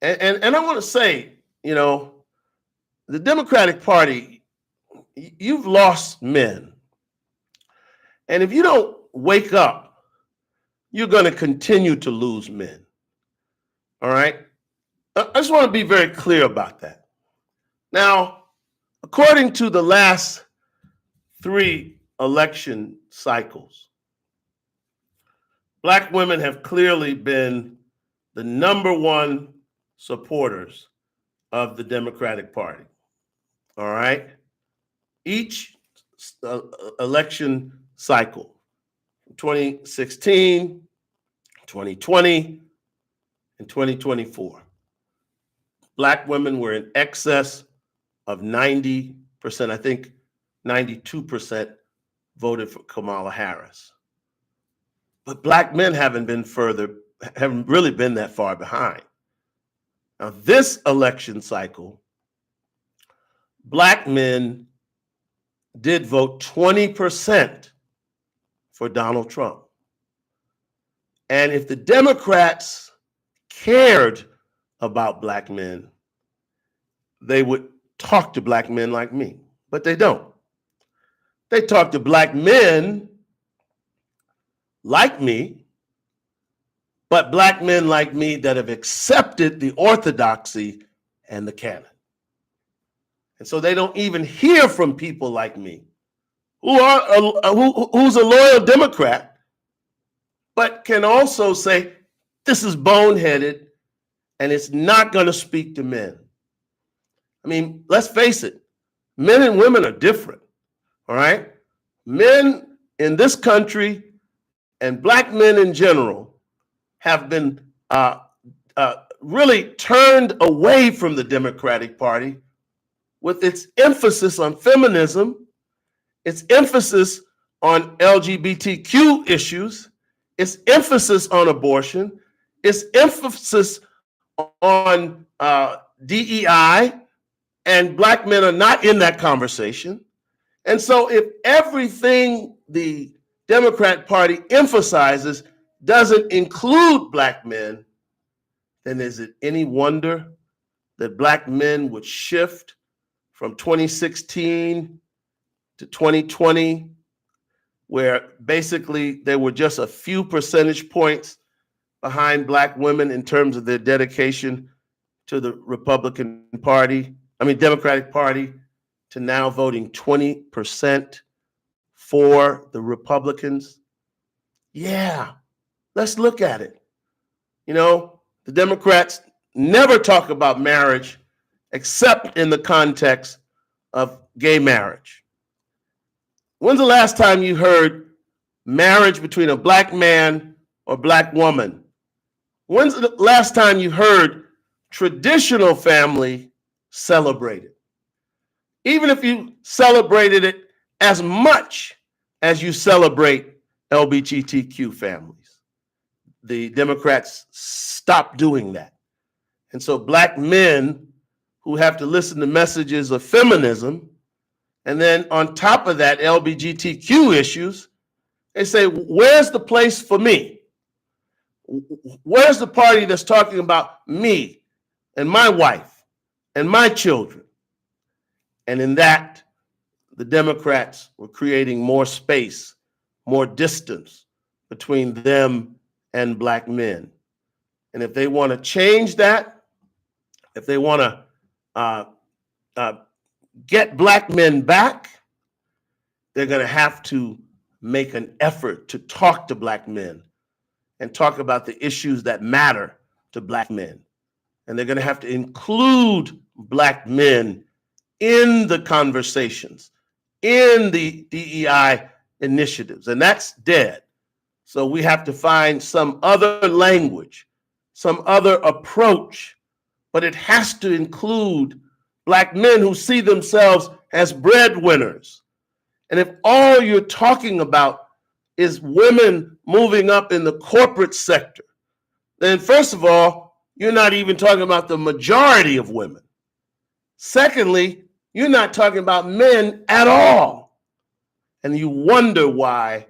And I want to say, you know, the Democratic Party, you've lost men. And if you don't wake up, you're going to continue to lose men. All right? I just want to be very clear about that. Now, according to the last 3 election cycles, Black women have clearly been the #1 supporters of the Democratic Party. All right? Each election cycle, 2016, 2020, and 2024, Black women were in excess of 90%, I think 92% voted for Kamala Harris. But black men haven't really been that far behind. Now, this election cycle, black men did vote 20% for Donald Trump. And if the Democrats cared about black men, they would talk to black men like me, but they don't. They talk to black men like me, but black men like me that have accepted the orthodoxy and the canon. And so they don't even hear from people like me who's a loyal Democrat, but can also say, this is boneheaded and it's not going to speak to men. I mean, let's face it, men and women are different, all right? Men in this country and black men in general have been really turned away from the Democratic Party with its emphasis on feminism, its emphasis on LGBTQ issues, its emphasis on abortion, its emphasis on DEI, and black men are not in that conversation. And so if everything the Democrat Party emphasizes doesn't include black men, then is it any wonder that black men would shift from 2016 to 2020, where basically they were just a few percentage points behind black women in terms of their dedication to the Democratic Party, to now voting 20% for the Republicans? Yeah, let's look at it. You know, the Democrats never talk about marriage except in the context of gay marriage. When's the last time you heard marriage between a black man or black woman? When's the last time you heard traditional family celebrated? Even if you celebrated it as much as you celebrate LGBTQ families, the Democrats stopped doing that. And so black men who have to listen to messages of feminism, and then on top of that, LGBTQ issues, they say, where's the place for me? Where's the party that's talking about me and my wife and my children? And in that, the Democrats were creating more space, more distance between them and black men. And if they want to change that, if they want to get black men back, they're going to have to make an effort to talk to black men and talk about the issues that matter to black men. And they're going to have to include black men in the conversations, in the DEI initiatives, and that's dead. So we have to find some other language, some other approach, but it has to include black men who see themselves as breadwinners. And if all you're talking about is women moving up in the corporate sector, then first of all, you're not even talking about the majority of women. Secondly, you're not talking about men at all. And you wonder why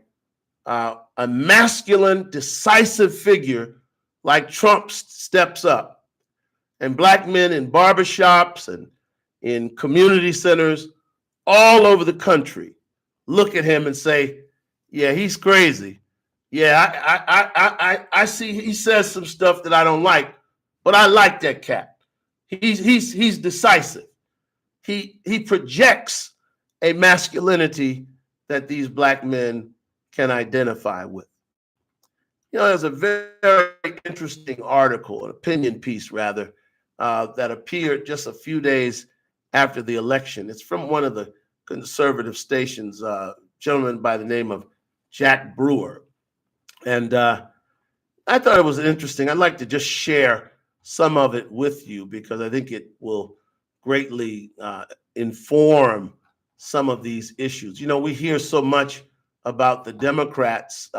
a masculine, decisive figure like Trump steps up, and black men in barbershops and in community centers all over the country look at him and say, yeah, he's crazy. Yeah, I see he says some stuff that I don't like, but I like that cat. He's decisive. He projects a masculinity that these black men can identify with. You know, there's a very interesting article, an opinion piece rather, that appeared just a few days after the election. It's from one of the conservative stations, a gentleman by the name of Jack Brewer. And I thought it was interesting. I'd like to just share some of it with you because I think it will greatly inform some of these issues. You know, we hear so much about the Democrats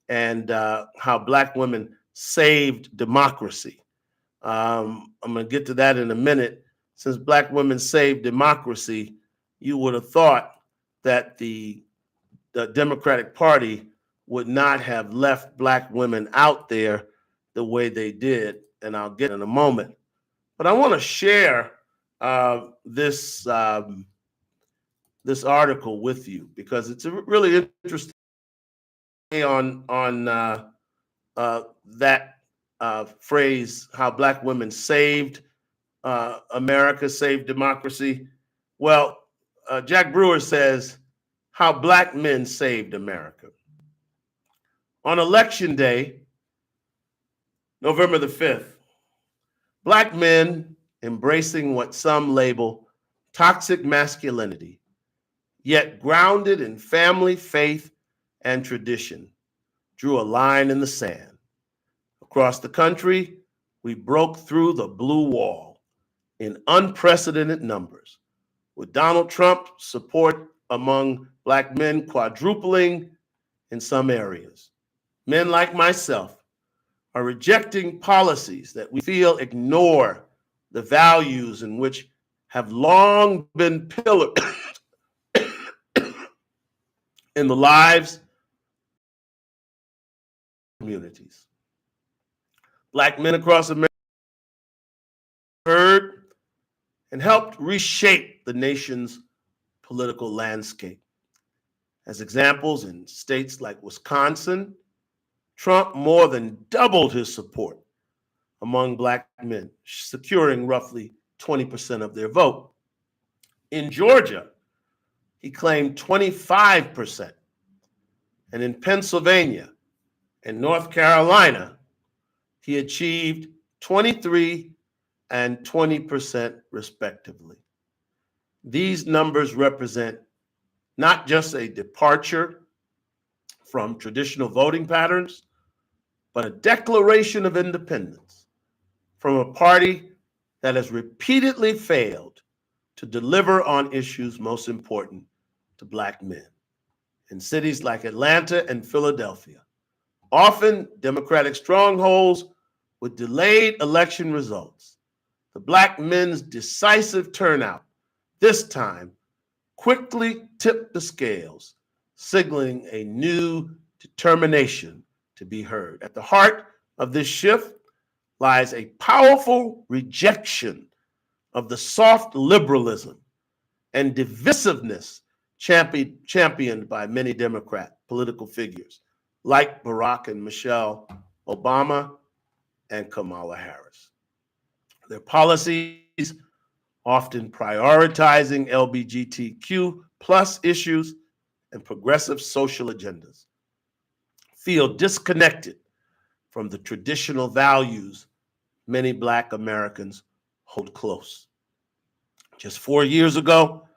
and how Black women saved democracy. I'm going to get to that in a minute. Since Black women saved democracy, you would have thought that the Democratic Party would not have left Black women out there the way they did, and I'll get in a moment. But I want to share this article with you because it's a really interesting on that phrase, how Black women saved America, saved democracy. Well, Jack Brewer says how Black men saved America. On Election Day, November the 5th, Black men embracing what some label toxic masculinity, yet grounded in family, faith, and tradition, drew a line in the sand. Across the country, we broke through the blue wall in unprecedented numbers, with Donald Trump's support among Black men quadrupling in some areas. Men like myself are rejecting policies that we feel ignore the values in which have long been pillars in the lives of communities. Black men across America heard and helped reshape the nation's political landscape. As examples, in states like Wisconsin, Trump more than doubled his support among Black men, securing roughly 20% of their vote. In Georgia, he claimed 25%. And in Pennsylvania and North Carolina, he achieved 23 and 20% respectively. These numbers represent not just a departure from traditional voting patterns, but a declaration of independence from a party that has repeatedly failed to deliver on issues most important to Black men. In cities like Atlanta and Philadelphia, often Democratic strongholds with delayed election results, the Black men's decisive turnout this time quickly tipped the scales, signaling a new determination to be heard. At the heart of this shift lies a powerful rejection of the soft liberalism and divisiveness championed by many Democrat political figures like Barack and Michelle Obama and Kamala Harris. Their policies, often prioritizing LGBTQ plus issues and progressive social agendas, feel disconnected from the traditional values many Black Americans hold close. Just 4 years ago,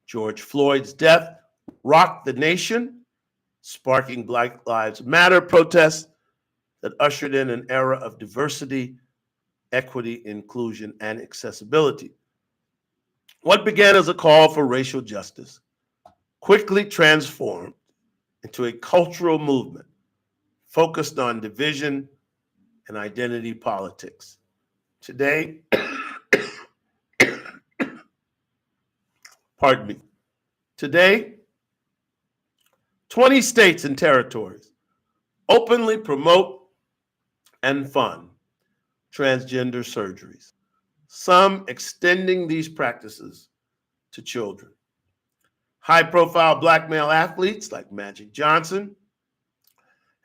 George Floyd's death rocked the nation, sparking Black Lives Matter protests that ushered in an era of diversity, equity, inclusion, and accessibility. What began as a call for racial justice quickly transformed into a cultural movement focused on division and identity politics. Today, pardon me, today, 20 states and territories openly promote and fund transgender surgeries, some extending these practices to children. High-profile Black male athletes like Magic Johnson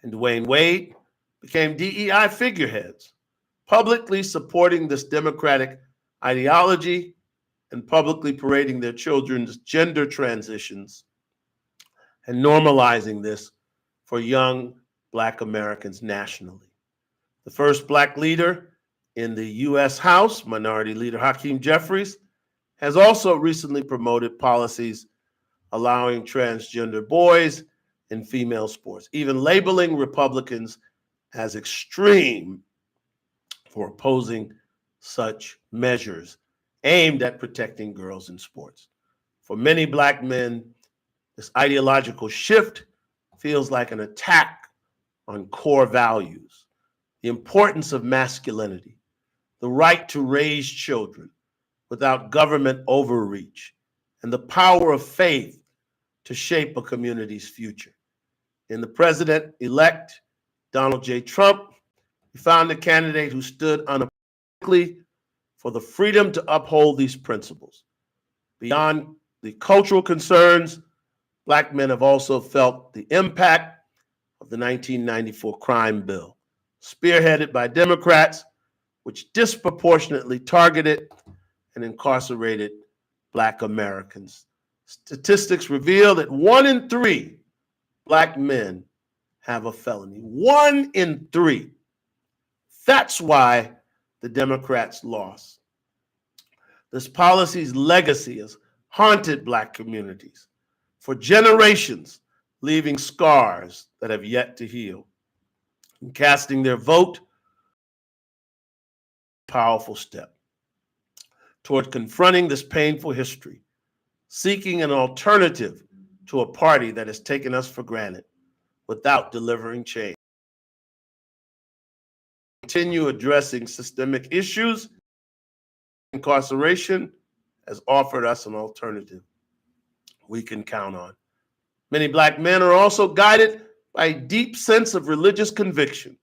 and Dwayne Wade became DEI figureheads, publicly supporting this democratic ideology and publicly parading their children's gender transitions and normalizing this for young Black Americans nationally. The first Black leader in the U.S. House, Minority Leader Hakeem Jeffries, has also recently promoted policies allowing transgender boys in female sports, even labeling Republicans as extreme for opposing such measures aimed at protecting girls in sports. For many Black men, this ideological shift feels like an attack on core values, the importance of masculinity, the right to raise children without government overreach, and the power of faith to shape a community's future. In the president-elect, Donald J. Trump, we found a candidate who stood unapologetically for the freedom to uphold these principles. Beyond the cultural concerns, Black men have also felt the impact of the 1994 crime bill, spearheaded by Democrats, which disproportionately targeted and incarcerated Black Americans. Statistics reveal that 1 in 3 Black men have a felony. 1 in 3. That's why the Democrats lost. This policy's legacy has haunted Black communities for generations, leaving scars that have yet to heal. And casting their vote, powerful step toward confronting this painful history, seeking an alternative to a party that has taken us for granted without delivering change. Continue addressing systemic issues. Incarceration has offered us an alternative we can count on. Many Black men are also guided by a deep sense of religious conviction.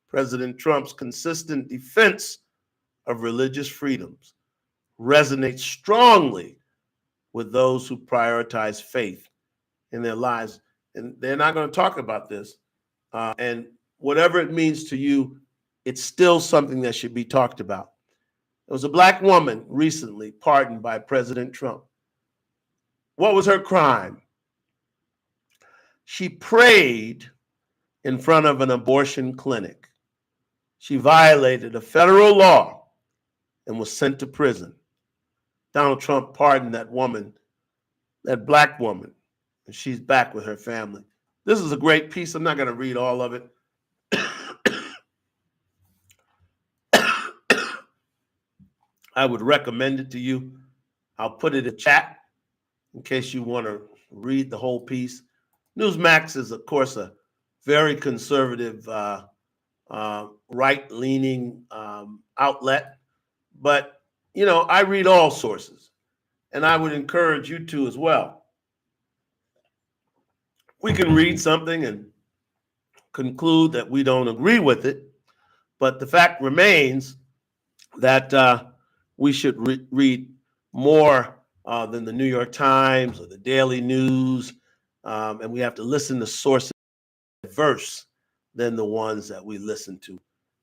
President Trump's consistent defense of religious freedoms resonates strongly with those who prioritize faith in their lives. And they're not going to talk about this. And whatever it means to you, it's still something that should be talked about. There was a Black woman recently pardoned by President Trump. What was her crime? She prayed in front of an abortion clinic. She violated a federal law and was sent to prison. Donald Trump pardoned that woman, that Black woman, and she's back with her family. This is a great piece. I'm not going to read all of it. I would recommend it to you. I'll put it in chat in case you want to read the whole piece. Newsmax is, of course, a very conservative, right-leaning outlet. But, you know, I read all sources, and I would encourage you to as well. We can read something and conclude that we don't agree with it, but the fact remains that we should read more than the New York Times or the Daily News, and we have to listen to sources diverse than the ones that we listen to.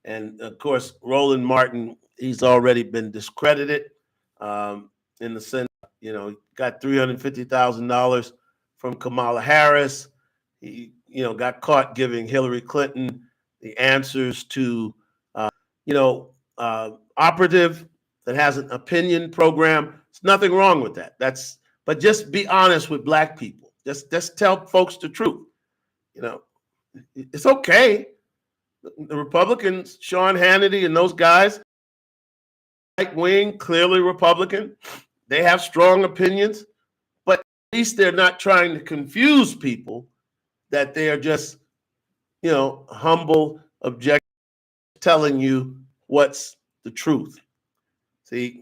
And of course, Roland Martin, he's already been discredited in the sense, you know, he got $350,000 from Kamala Harris. He, you know, got caught giving Hillary Clinton the answers to, operative that has an opinion program. There's nothing wrong with that. But just be honest with Black people. Just tell folks the truth. You know, it's okay. The Republicans, Sean Hannity and those guys, right wing, clearly Republican, they have strong opinions, but at least they're not trying to confuse people, that they are just, you know, humble, objective, telling you what's the truth. See,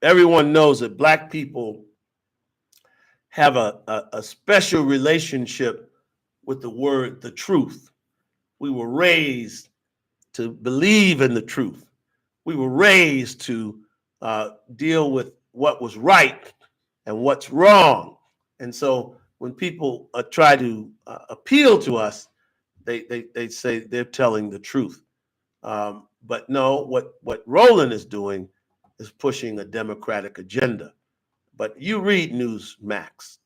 everyone knows that Black people have a special relationship with the word, the truth. We were raised to believe in the truth. We were raised to deal with what was right and what's wrong. And so when people try to appeal to us, they say they're telling the truth. But no, what Roland is doing is pushing a Democratic agenda. But you read Newsmax,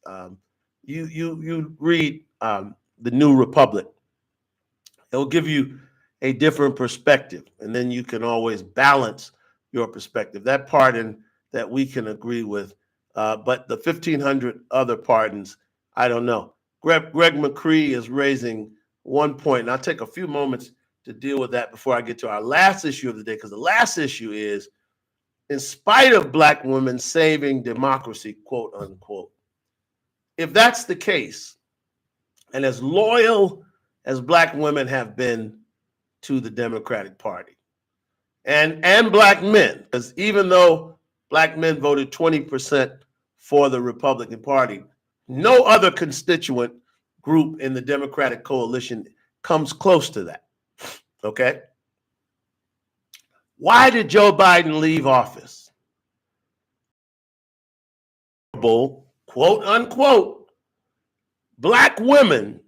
you read the New Republic. It'll give you a different perspective, and then you can always balance your perspective. That pardon that we can agree with, but the 1,500 other pardons, I don't know. Greg McCree is raising one point, and I'll take a few moments to deal with that before I get to our last issue of the day, because the last issue is in spite of black women saving democracy, quote unquote. If that's the case, and as loyal as black women have been to the Democratic Party, and black men, because even though black men voted 20% for the Republican Party, no other constituent group in the Democratic coalition comes close to that, okay? Why did Joe Biden leave office? Quote unquote, black women,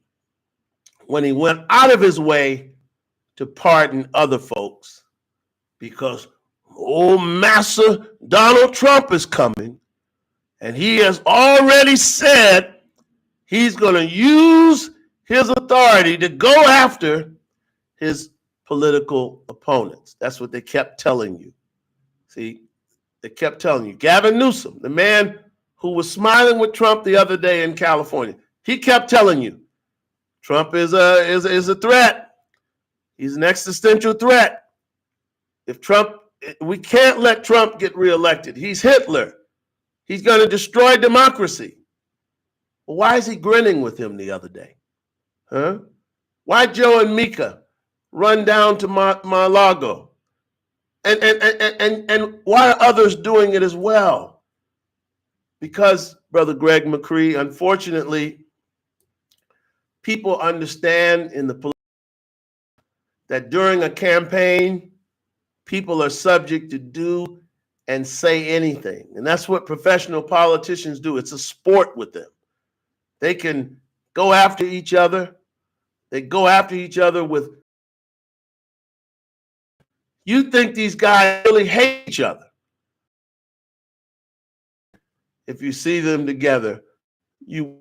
when he went out of his way to pardon other folks, because Massa Donald Trump is coming, and he has already said he's going to use his authority to go after his political opponents. That's what they kept telling you. See, they kept telling you. Gavin Newsom, the man who was smiling with Trump the other day in California, he kept telling you, Trump is a threat. He's an existential threat. We can't let Trump get reelected. He's Hitler. He's going to destroy democracy. Well, why is he grinning with him the other day? Huh? Why Joe and Mika run down to Mar-a-Lago? And why are others doing it as well? Because, Brother Greg McCree, unfortunately, people understand in the that during a campaign, people are subject to do and say anything. And that's what professional politicians do. It's a sport with them. They can go after each other. They go after each other with, you think these guys really hate each other. If you see them together, you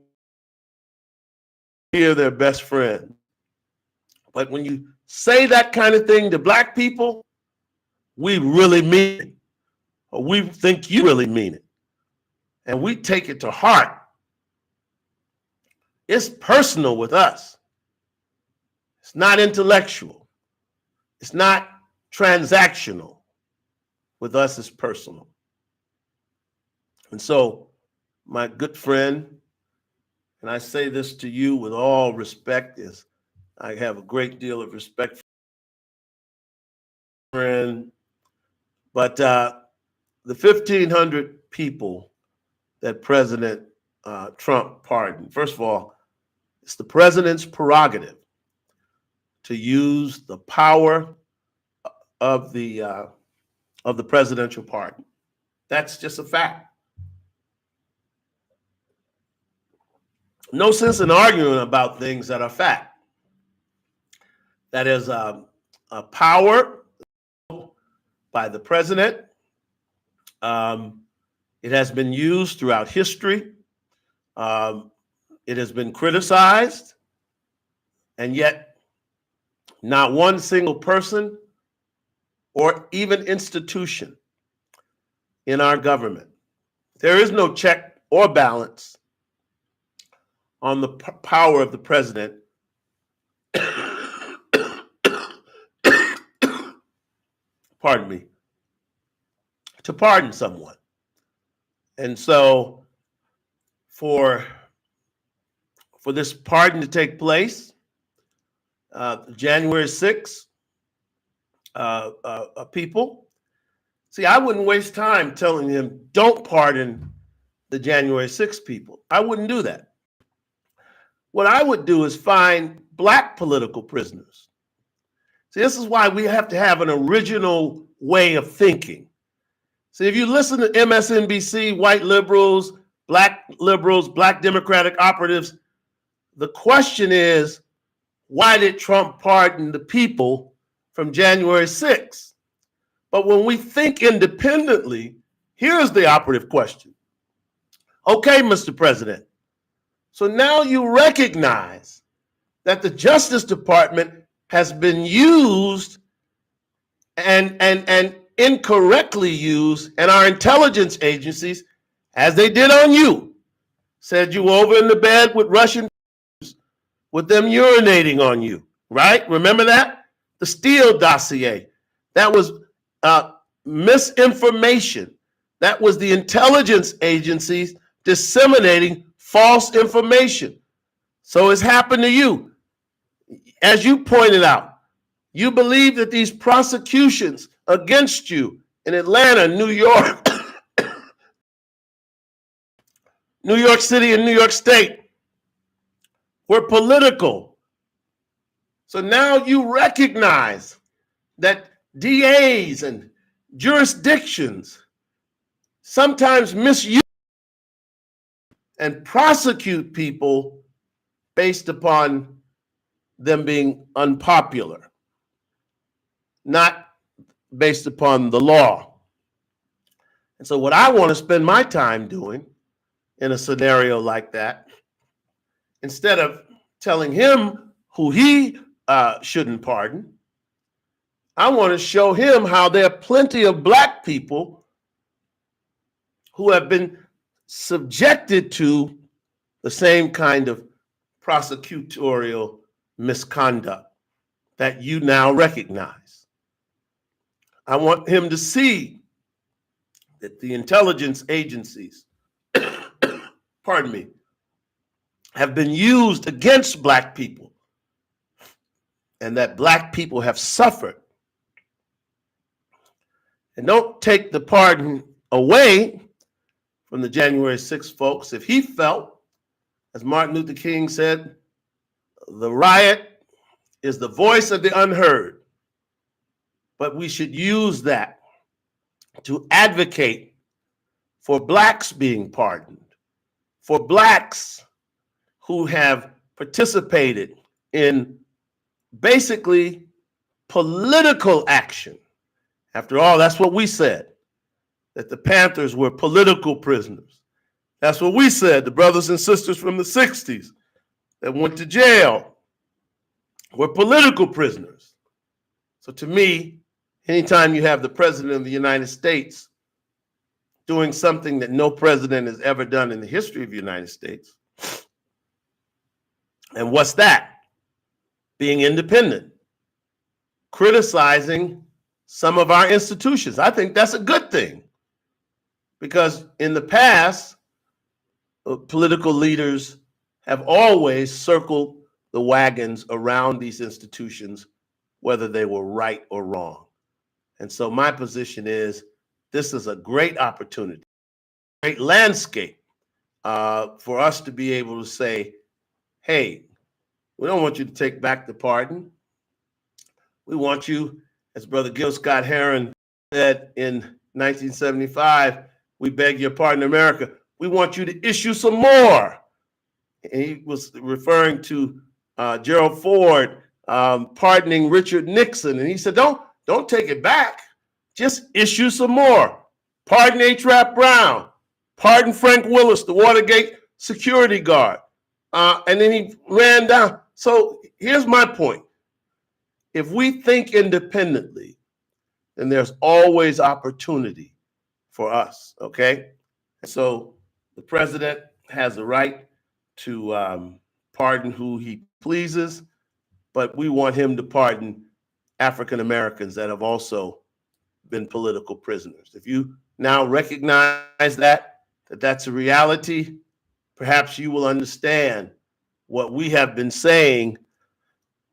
hear their best friend. But when you say that kind of thing to black people, we really mean it. Or we think you really mean it. And we take it to heart. It's personal with us. It's not intellectual. It's not transactional. With us, it's personal. And so, my good friend, and I say this to you with all respect, is I have a great deal of respect for my friend, but the 1,500 people that President Trump pardoned, first of all, it's the president's prerogative to use the power of the presidential pardon. That's just a fact. No sense in arguing about things that are fact. That is a power by the president. It has been used throughout history. It has been criticized, and yet not one single person or even institution in our government, there is no check or balance on the power of the president pardon me, to pardon someone. And so for this pardon to take place, January 6th, people, see, I wouldn't waste time telling him, don't pardon the January 6th people. I wouldn't do that. What I would do is find black political prisoners. See, this is why we have to have an original way of thinking. See, if you listen to MSNBC, white liberals, black Democratic operatives, the question is, why did Trump pardon the people from January 6th? But when we think independently, here's the operative question. Okay, Mr. President, so now you recognize that the Justice Department has been used and incorrectly used, and our intelligence agencies, as they did on you, said you were over in the bed with Russian with them urinating on you, right? Remember that? The Steele dossier. That was misinformation. That was the intelligence agencies disseminating false information. So it's happened to you. As you pointed out, you believe that these prosecutions against you in Atlanta, New York, New York City, and New York State were political. So now you recognize that DAs and jurisdictions sometimes misuse and prosecute people based upon them being unpopular, not based upon the law. And so what I want to spend my time doing in a scenario like that, instead of telling him who he shouldn't pardon, I want to show him how there are plenty of Black people who have been subjected to the same kind of prosecutorial misconduct that you now recognize. I want him to see that the intelligence agencies, pardon me, have been used against Black people and that Black people have suffered. And don't take the pardon away from the January 6th folks. If he felt, as Martin Luther King said, the riot is the voice of the unheard, but we should use that to advocate for Blacks being pardoned, for Blacks who have participated in basically political action. After all, that's what we said, that the Panthers were political prisoners. That's what we said, the brothers and sisters from the 60s that went to jail were political prisoners. So to me, anytime you have the President of the United States doing something that no president has ever done in the history of the United States, and what's that? Being independent, criticizing some of our institutions. I think that's a good thing, because in the past, political leaders have always circled the wagons around these institutions, whether they were right or wrong. And so my position is this is a great opportunity, great landscape for us to be able to say, hey, we don't want you to take back the pardon. We want you, as Brother Gil Scott Heron said in 1975, we beg your pardon, America. We want you to issue some more. And he was referring to Gerald Ford pardoning Richard Nixon. And he said, don't take it back. Just issue some more. Pardon H. Rap Brown. Pardon Frank Willis, the Watergate security guard. And then he ran down. So here's my point. If we think independently, then there's always opportunity for us, okay? So the president has the right to pardon who he pleases, but we want him to pardon African Americans that have also been political prisoners. If you now recognize that that's a reality, perhaps you will understand what we have been saying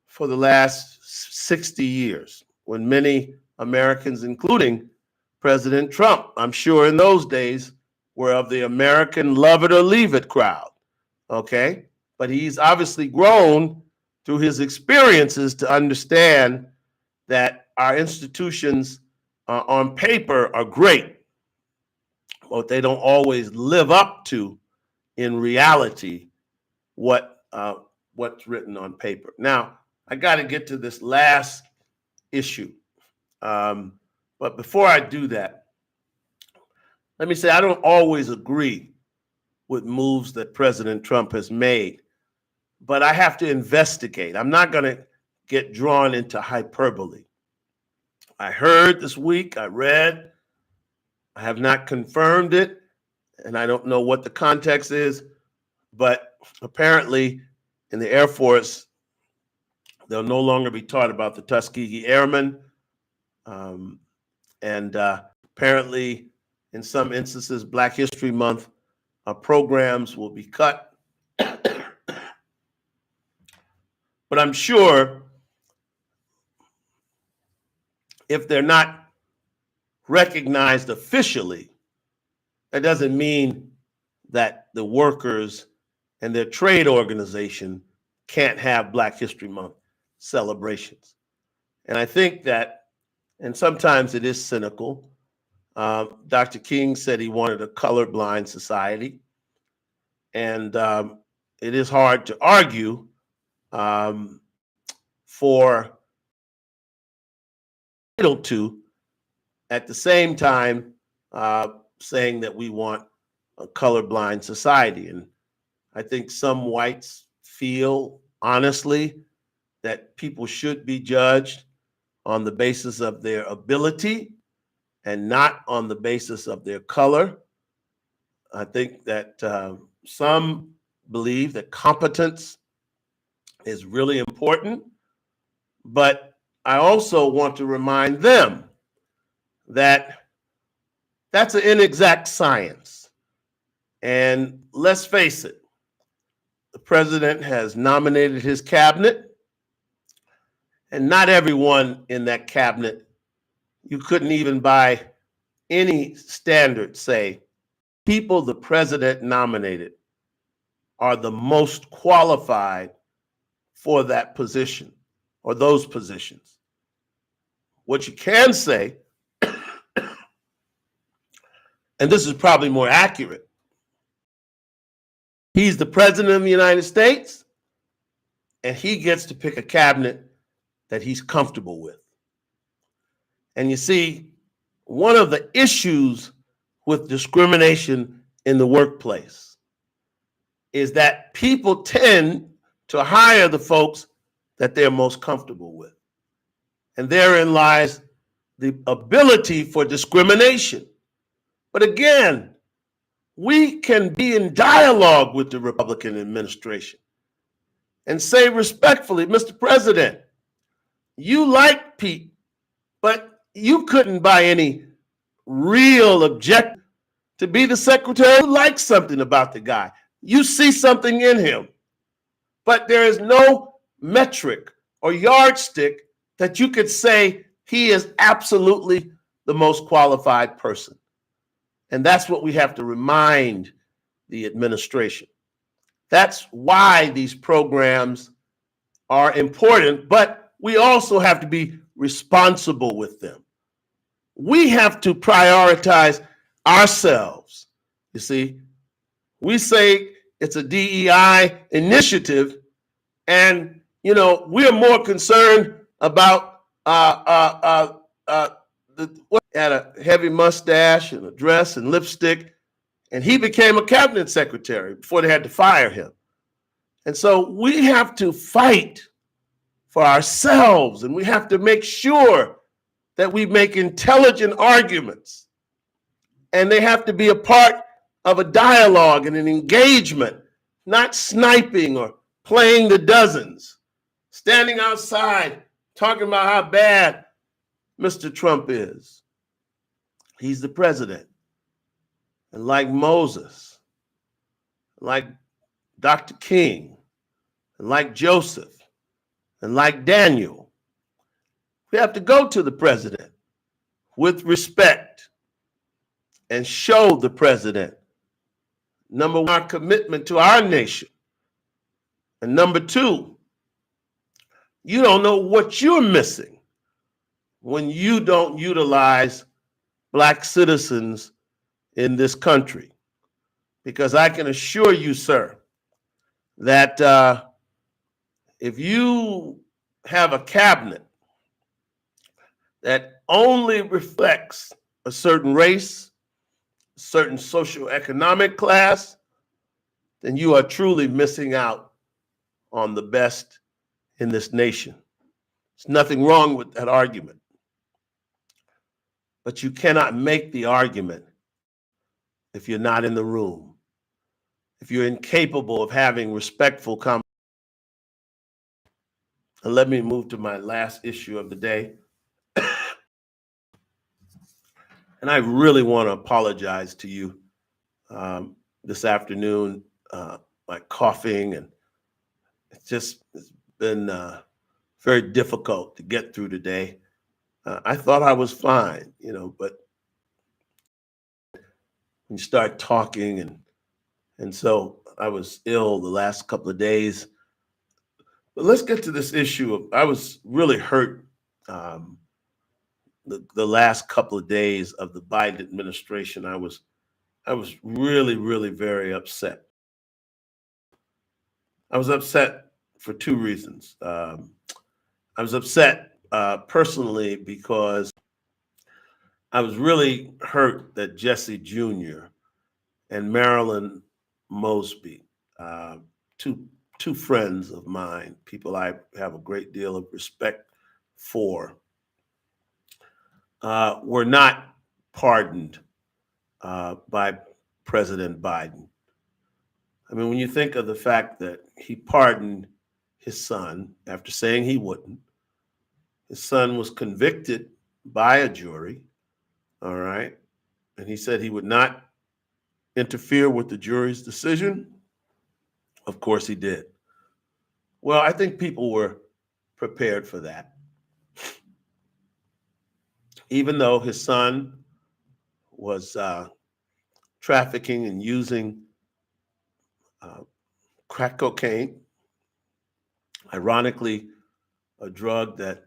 for the last 60 years, when many Americans, including President Trump, I'm sure in those days, were of the American love it or leave it crowd, okay? But he's obviously grown through his experiences to understand that our institutions on paper are great, but they don't always live up to, in reality, what's written on paper. Now, I got to get to this last issue. But before I do that, let me say I don't always agree with moves that President Trump has made, but I have to investigate. I'm not going to get drawn into hyperbole. I heard this week, I read, I have not confirmed it, and I don't know what the context is, but apparently in the Air Force, they'll no longer be taught about the Tuskegee Airmen. And apparently, in some instances, Black History Month programs will be cut. But I'm sure if they're not recognized officially, that doesn't mean that the workers and their trade organization can't have Black History Month celebrations. And I think that, and sometimes it is cynical. Dr. King said he wanted a colorblind society. And it is hard to argue for to at the same time saying that we want a colorblind society. And I think some whites feel honestly that people should be judged on the basis of their ability and not on the basis of their color. I think that some believe that competence is really important, but I also want to remind them that that's an inexact science. And let's face it, the president has nominated his cabinet, and not everyone in that cabinet, you couldn't even by any standard say, people the president nominated are the most qualified for that position or those positions. What you can say, and this is probably more accurate, he's the president of the United States, and he gets to pick a cabinet that he's comfortable with. And you see, one of the issues with discrimination in the workplace is that people tend to hire the folks that they're most comfortable with. And therein lies the ability for discrimination. But again, we can be in dialogue with the Republican administration and say respectfully, Mr. President, you like Pete, but you couldn't by any real objective to be the secretary. You like something about the guy. You see something in him, but there is no metric or yardstick that you could say he is absolutely the most qualified person. And that's what we have to remind the administration. That's why these programs are important, but we also have to be responsible with them. We have to prioritize ourselves. You see, we say it's a DEI initiative, and we're more concerned about had a heavy mustache and a dress and lipstick, and he became a cabinet secretary before they had to fire him. And so we have to fight for ourselves, and we have to make sure that we make intelligent arguments, and they have to be a part of a dialogue and an engagement, not sniping or playing the dozens, standing outside talking about how bad Mr. Trump is. He's the president. And like Moses, like Dr. King, and like Joseph, and like Daniel, we have to go to the president with respect and show the president, number one, our commitment to our nation. And number two, you don't know what you're missing when you don't utilize Black citizens in this country. Because I can assure you, sir, that if you have a cabinet that only reflects a certain race, a certain socioeconomic class, then you are truly missing out on the best in this nation. There's nothing wrong with that argument. But you cannot make the argument if you're not in the room, if you're incapable of having respectful conversation. And let me move to my last issue of the day. And I really want to apologize to you this afternoon, like coughing, and it's been very difficult to get through today. I thought I was fine, but when you start talking, and so I was ill the last couple of days. But let's get to this issue of I was really hurt the last couple of days of the Biden administration. I was really, really very upset. I was upset for two reasons. I was upset personally because I was really hurt that Jesse Jr. and Marilyn Mosby, two friends of mine, people I have a great deal of respect for, were not pardoned by President Biden. I mean, when you think of the fact that he pardoned his son after saying he wouldn't, his son was convicted by a jury, all right, and he said he would not interfere with the jury's decision. Of course he did. Well, I think people were prepared for that. Even though his son was trafficking and using crack cocaine, ironically, a drug that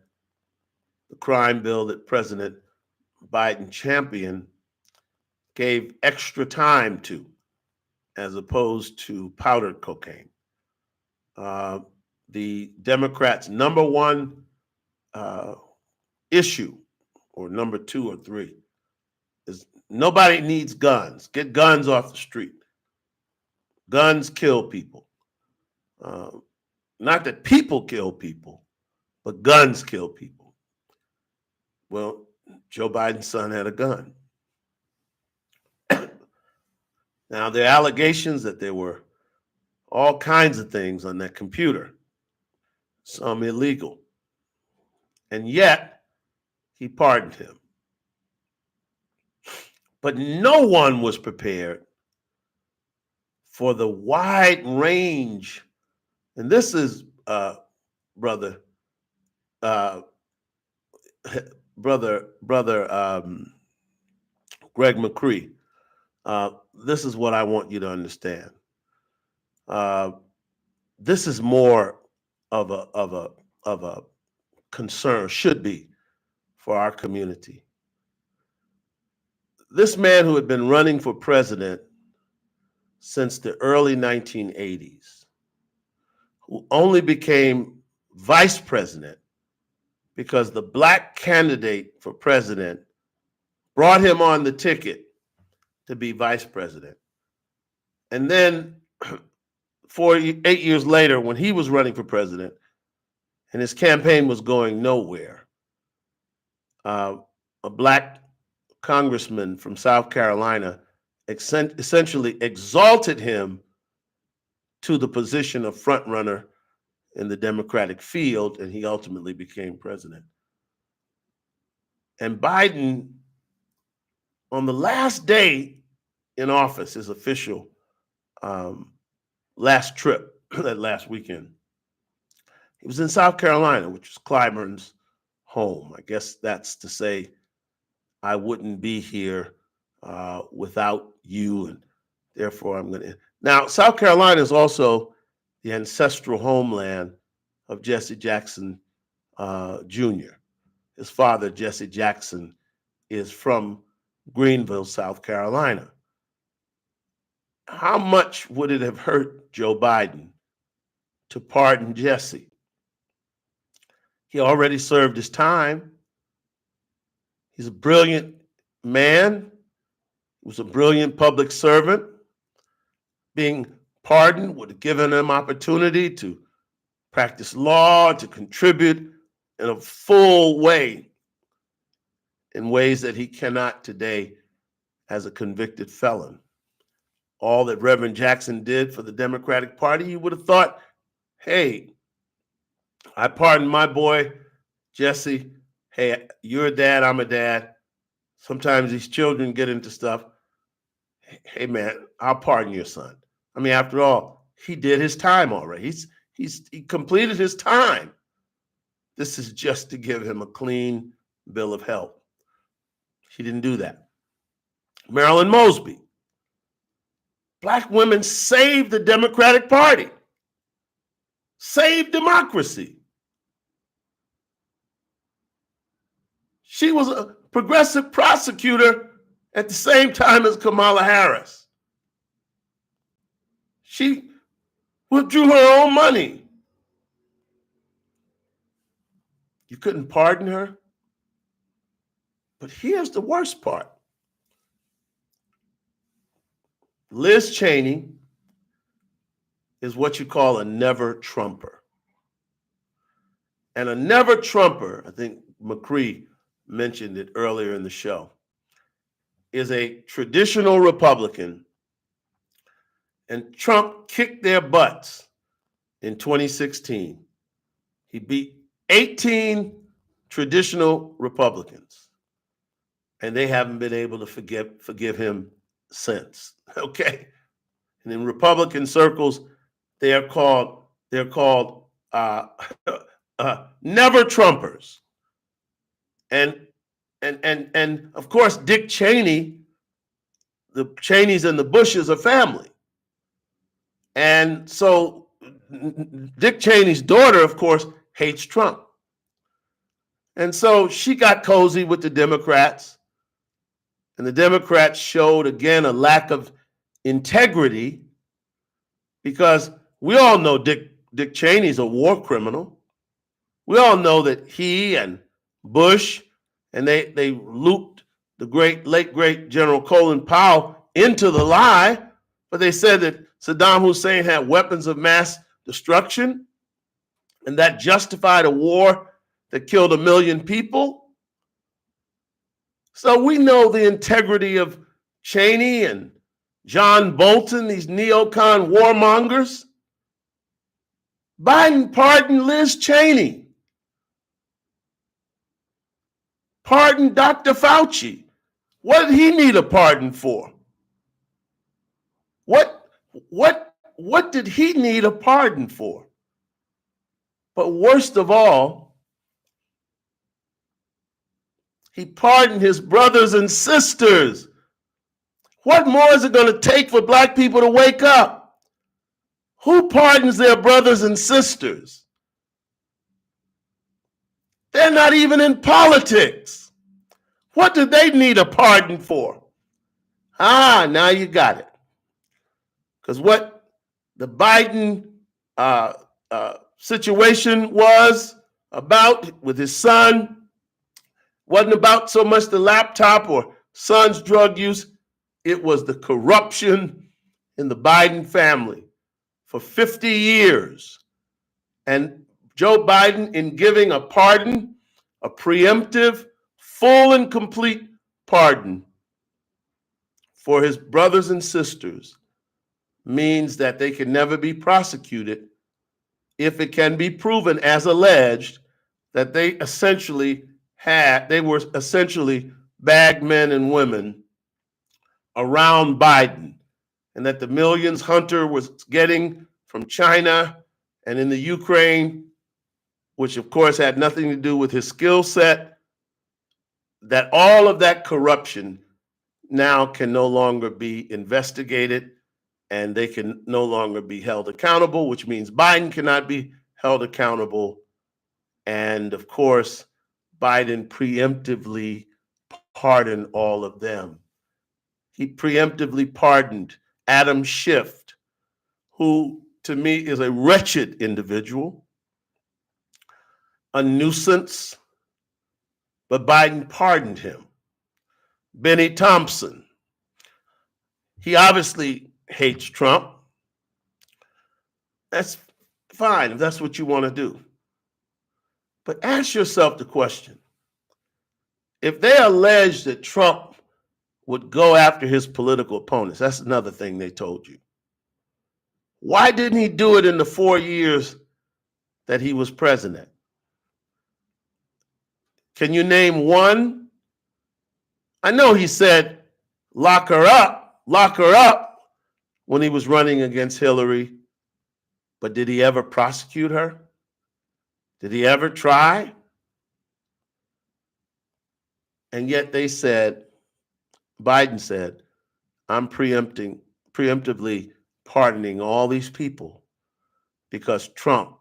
the crime bill that President Biden championed gave extra time to, as opposed to powdered cocaine. The Democrats' number one issue, or number two or three, is nobody needs guns. Get guns off the street. Guns kill people. Not that people kill people, but guns kill people. Well, Joe Biden's son had a gun. Now, there are allegations that there were all kinds of things on that computer, some illegal. And yet, he pardoned him. But no one was prepared for the wide range, and this is brother Greg McCree. This is what I want you to understand. This is more of a concern, should be, for our community. This man who had been running for president since the early 1980s, who only became vice president because the black candidate for president brought him on the ticket to be vice president. And then 8 years later, when he was running for president and his campaign was going nowhere, a black congressman from South Carolina essentially exalted him to the position of frontrunner in the Democratic field, and he ultimately became president. And Biden, on the last day in office, his official last trip, that last weekend, he was in South Carolina, which is Clyburn's home. I guess that's to say, I wouldn't be here without you, and therefore I'm going to. Now, South Carolina is also the ancestral homeland of Jesse Jackson Jr. His father, Jesse Jackson, is from Greenville, South Carolina. How much would it have hurt Joe Biden to pardon Jesse? He already served his time. He's a brilliant man. He was a brilliant public servant. Being pardoned would have given him opportunity to practice law, to contribute in a full way, in ways that he cannot today as a convicted felon. All that Reverend Jackson did for the Democratic Party, you would have thought, hey, I pardoned my boy, Jesse. Hey, you're a dad, I'm a dad. Sometimes these children get into stuff. Hey man, I'll pardon your son. I mean, after all, he did his time already. He completed his time. This is just to give him a clean bill of health. She didn't do that. Marilyn Mosby. Black women saved the Democratic Party, saved democracy. She was a progressive prosecutor at the same time as Kamala Harris. She withdrew her own money. You couldn't pardon her? But here's the worst part. Liz Cheney is what you call a never Trumper. And a never Trumper, I think McCree mentioned it earlier in the show, is a traditional Republican. And Trump kicked their butts in 2016. He beat 18 traditional Republicans, and they haven't been able to forgive him since. Okay, and in Republican circles, they're called never Trumpers, and of course Dick Cheney, the Cheneys and the Bushes are family, and so Dick Cheney's daughter, of course, hates Trump. And so she got cozy with the Democrats, and the Democrats showed again a lack of integrity, because we all know Dick Cheney's a war criminal. We all know that he and Bush, and they looped the late great General Colin Powell into the lie, but they said that Saddam Hussein had weapons of mass destruction, and that justified a war that killed 1 million people. So we know the integrity of Cheney and John Bolton, these neocon warmongers. Biden pardoned Liz Cheney. Pardoned Dr. Fauci. What did he need a pardon for? What did he need a pardon for? But worst of all, he pardoned his brothers and sisters. What more is it going to take for black people to wake up? Who pardons their brothers and sisters? They're not even in politics. What do they need a pardon for? Now you got it. Because what the Biden situation was about with his son wasn't about so much the laptop or son's drug use. It was the corruption in the Biden family for 50 years. And Joe Biden, in giving a pardon, a preemptive, full and complete pardon for his brothers and sisters, means that they can never be prosecuted if it can be proven, as alleged, that they were essentially bag men and women around Biden, and that the millions Hunter was getting from China and in the Ukraine, which of course had nothing to do with his skill set, that all of that corruption now can no longer be investigated, and they can no longer be held accountable, which means Biden cannot be held accountable. And of course, Biden preemptively pardoned all of them. He preemptively pardoned Adam Schiff, who to me is a wretched individual, a nuisance, but Biden pardoned him. Benny Thompson, he obviously hates Trump. That's fine if that's what you want to do. But ask yourself the question: if they allege that Trump would go after his political opponents, that's another thing they told you. Why didn't he do it in the 4 years that he was president? Can you name one I know he said, lock her up when he was running against Hillary, but did he ever prosecute her? Did he ever try? And yet they said, Biden said, I'm preemptively pardoning all these people because Trump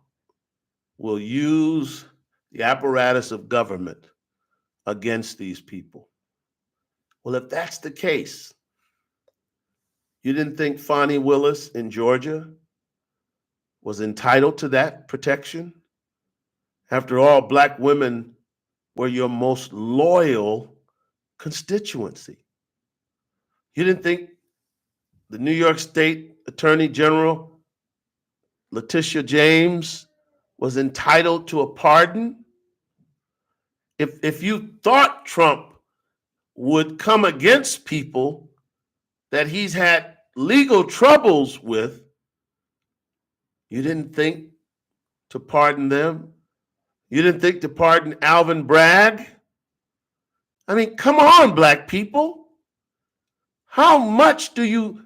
will use the apparatus of government against these people. Well, if that's the case, you didn't think Fonnie Willis in Georgia was entitled to that protection? After all, Black women were your most loyal constituency. You didn't think the New York State Attorney General, Letitia James, was entitled to a pardon? If you thought Trump would come against people that he's had legal troubles with, you didn't think to pardon them? You didn't think to pardon Alvin Bragg? I mean, come on, Black people. How much do you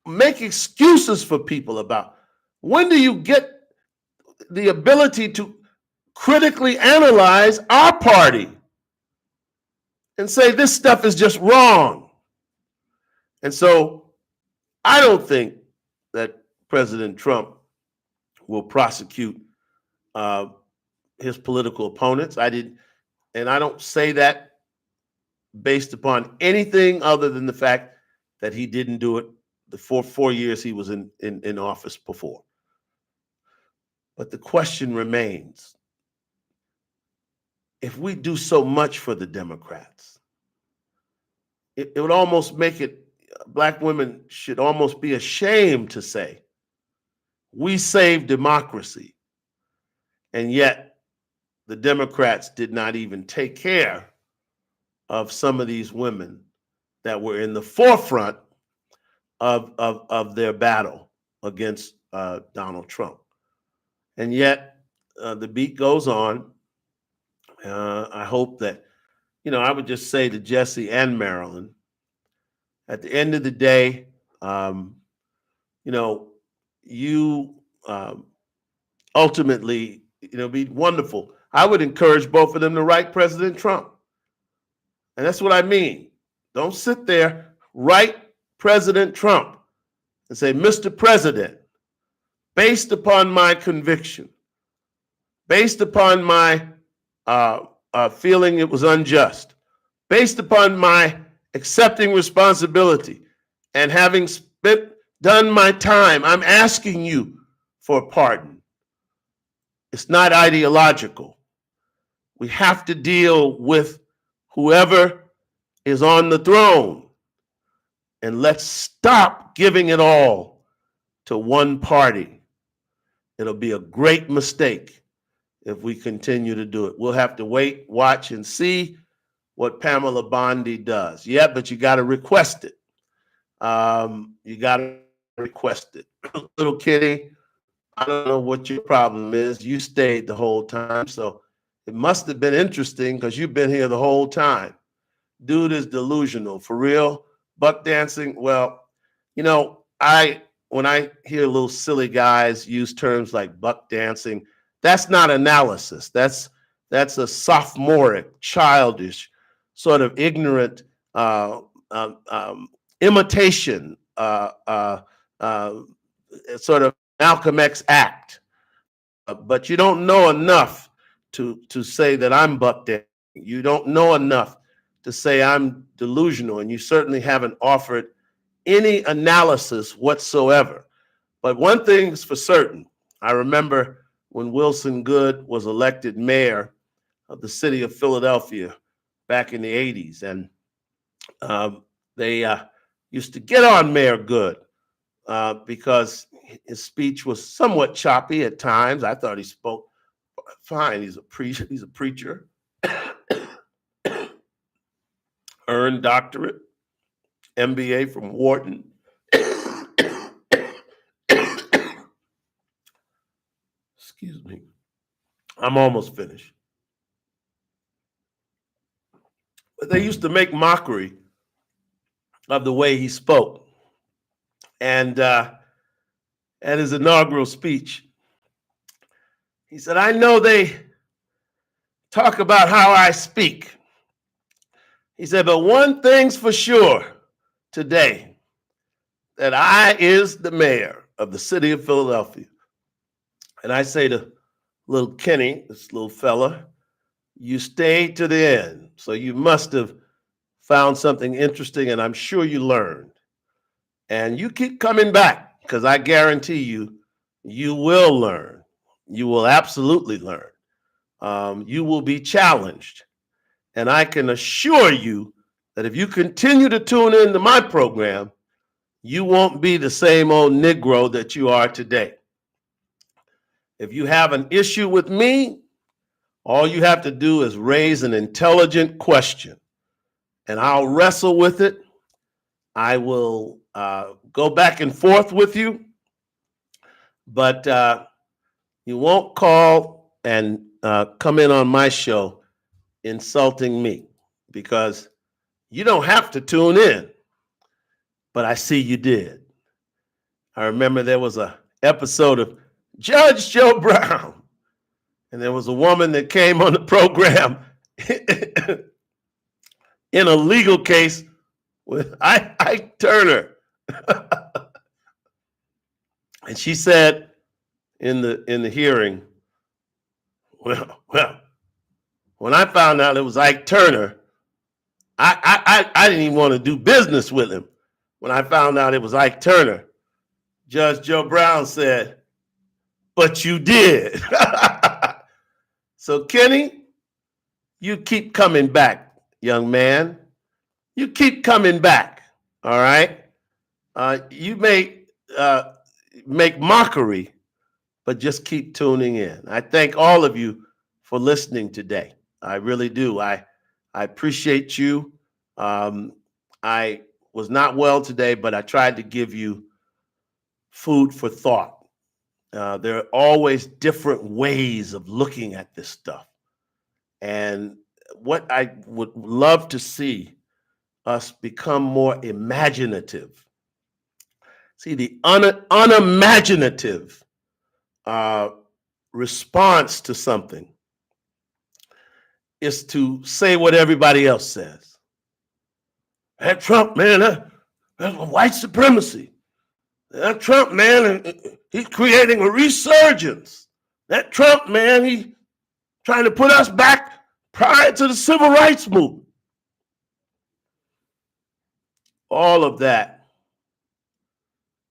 make excuses for people about? When do you get the ability to critically analyze our party and say this stuff is just wrong? And so I don't think that President Trump will prosecute his political opponents. I don't say that based upon anything other than the fact that he didn't do it the four years he was in office before. But the question remains, if we do so much for the Democrats, it would almost make it, Black women should almost be ashamed to say, we saved democracy. And yet the Democrats did not even take care of some of these women that were in the forefront of their battle against Donald Trump. And yet the beat goes on. I hope that, I would just say to Jesse and Marilyn, at the end of the day, you ultimately, be wonderful. I would encourage both of them to write President Trump. And that's what I mean. Don't sit there, write President Trump and say, Mr. President, based upon my conviction, based upon my feeling it was unjust, based upon my accepting responsibility and having done my time, I'm asking you for a pardon. It's not ideological. We have to deal with whoever is on the throne. And let's stop giving it all to one party. It'll be a great mistake if we continue to do it. We'll have to wait, watch, and see what Pamela Bondi does. Yeah, but you got to request it. You got to request it. Little kitty, I don't know what your problem is. You stayed the whole time, so it must have been interesting because you've been here the whole time. Dude is delusional, for real. Buck dancing, well, when I hear little silly guys use terms like buck dancing, that's not analysis. That's a sophomoric, childish, sort of ignorant imitation, sort of Malcolm X act. But you don't know enough to say that I'm buck dancing. You don't know enough to say I'm delusional, and you certainly haven't offered any analysis whatsoever. But one thing's for certain. I remember when Wilson Goode was elected mayor of the city of Philadelphia back in the 80s, and they used to get on Mayor Goode because his speech was somewhat choppy at times. I thought he spoke fine. He's a preacher. Earned doctorate, MBA from Wharton. Excuse me. I'm almost finished. But they used to make mockery of the way he spoke. And at his inaugural speech, he said, I know they talk about how I speak. He said, but one thing's for sure today, that I is the mayor of the city of Philadelphia. And I say to little Kenny, this little fella, you stayed to the end. So you must have found something interesting, and I'm sure you learned. And you keep coming back, because I guarantee you, you will learn. You will absolutely learn. You will be challenged. And I can assure you that if you continue to tune into my program, you won't be the same old Negro that you are today. If you have an issue with me, all you have to do is raise an intelligent question, and I'll wrestle with it. I will go back and forth with you, but you won't call and come in on my show insulting me, because you don't have to tune in, but I see you did. I remember there was an episode of Judge Joe Brown, and there was a woman that came on the program in a legal case with Ike Turner. And she said in the hearing, well, when I found out it was Ike Turner, I didn't even want to do business with him. When I found out it was Ike Turner, Judge Joe Brown said, but you did. So Kenny, you keep coming back, young man. You keep coming back, all right? You may make mockery, but just keep tuning in. I thank all of you for listening today. I really do. I appreciate you. I was not well today, but I tried to give you food for thought. There are always different ways of looking at this stuff. And what I would love to see us become more imaginative. See, the unimaginative response to something is to say what everybody else says. That Trump, man, that's white supremacy. That Trump, man, he's creating a resurgence. That Trump, man, he's trying to put us back prior to the civil rights movement. All of that.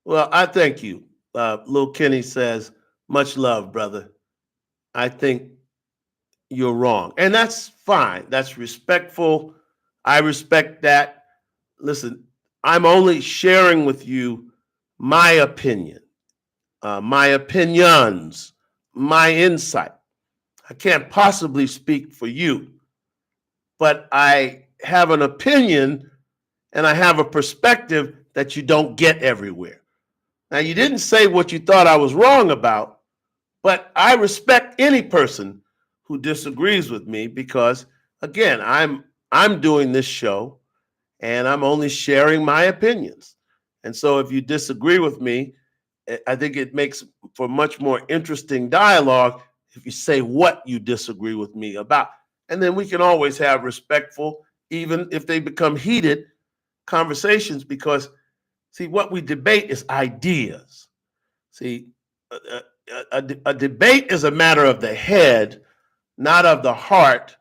Well, I thank you. Lil Kenny says, much love, brother. I think you're wrong. And that's fine. That's respectful. I respect that. Listen, I'm only sharing with you my opinion, my opinions, my insight. I can't possibly speak for you, but I have an opinion and I have a perspective that you don't get everywhere. Now, you didn't say what you thought I was wrong about, but I respect any person who disagrees with me because, again, I'm doing this show and I'm only sharing my opinions. And so if you disagree with me, I think it makes for much more interesting dialogue if you say what you disagree with me about. And then we can always have respectful, even if they become heated, conversations, because, see, what we debate is ideas. See, a debate is a matter of the head, not of the heart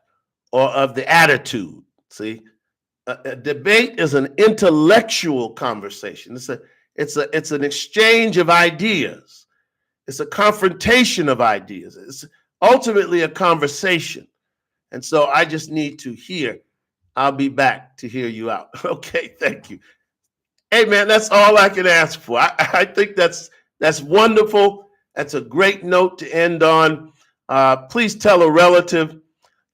or of the attitude. See, a debate is an intellectual conversation. It's an exchange of ideas. It's a confrontation of ideas. It's ultimately a conversation. And so I just need to hear. I'll be back to hear you out. Okay, thank you. Hey, man, that's all I can ask for. I think that's wonderful. That's a great note to end on. Please tell a relative,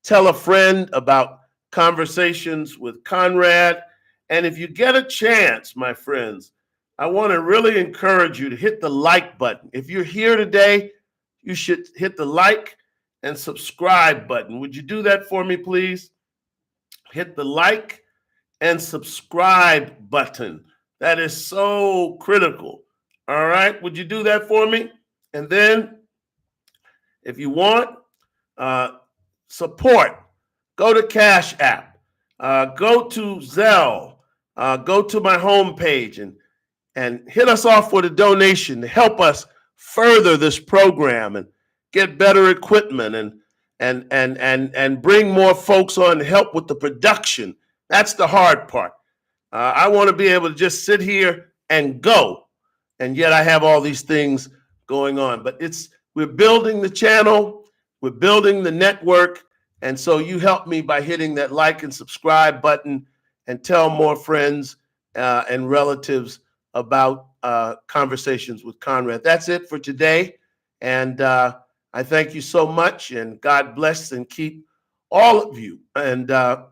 tell a friend about Conversations with Conrad. And if you get a chance, my friends, I want to really encourage you to hit the like button. If you're here today, you should hit the like and subscribe button. Would you do that for me, please? hit the like and subscribe button. That is so critical. All right, would you do that for me? And then if you want support, go to Cash App, go to Zelle, go to my homepage and hit us off with a donation to help us further this program and get better equipment and bring more folks on to help with the production. That's the hard part. I want to be able to just sit here and go, and yet I have all these things going on. But we're building the channel, we're building the network, and so you help me by hitting that like and subscribe button and tell more friends and relatives about Conversations with Conrad. That's it for today, and I thank you so much, and God bless and keep all of you. And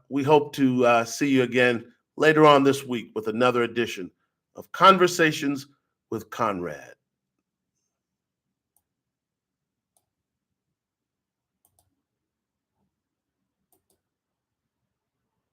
we hope to see you again later on this week with another edition of Conversations with Conrad.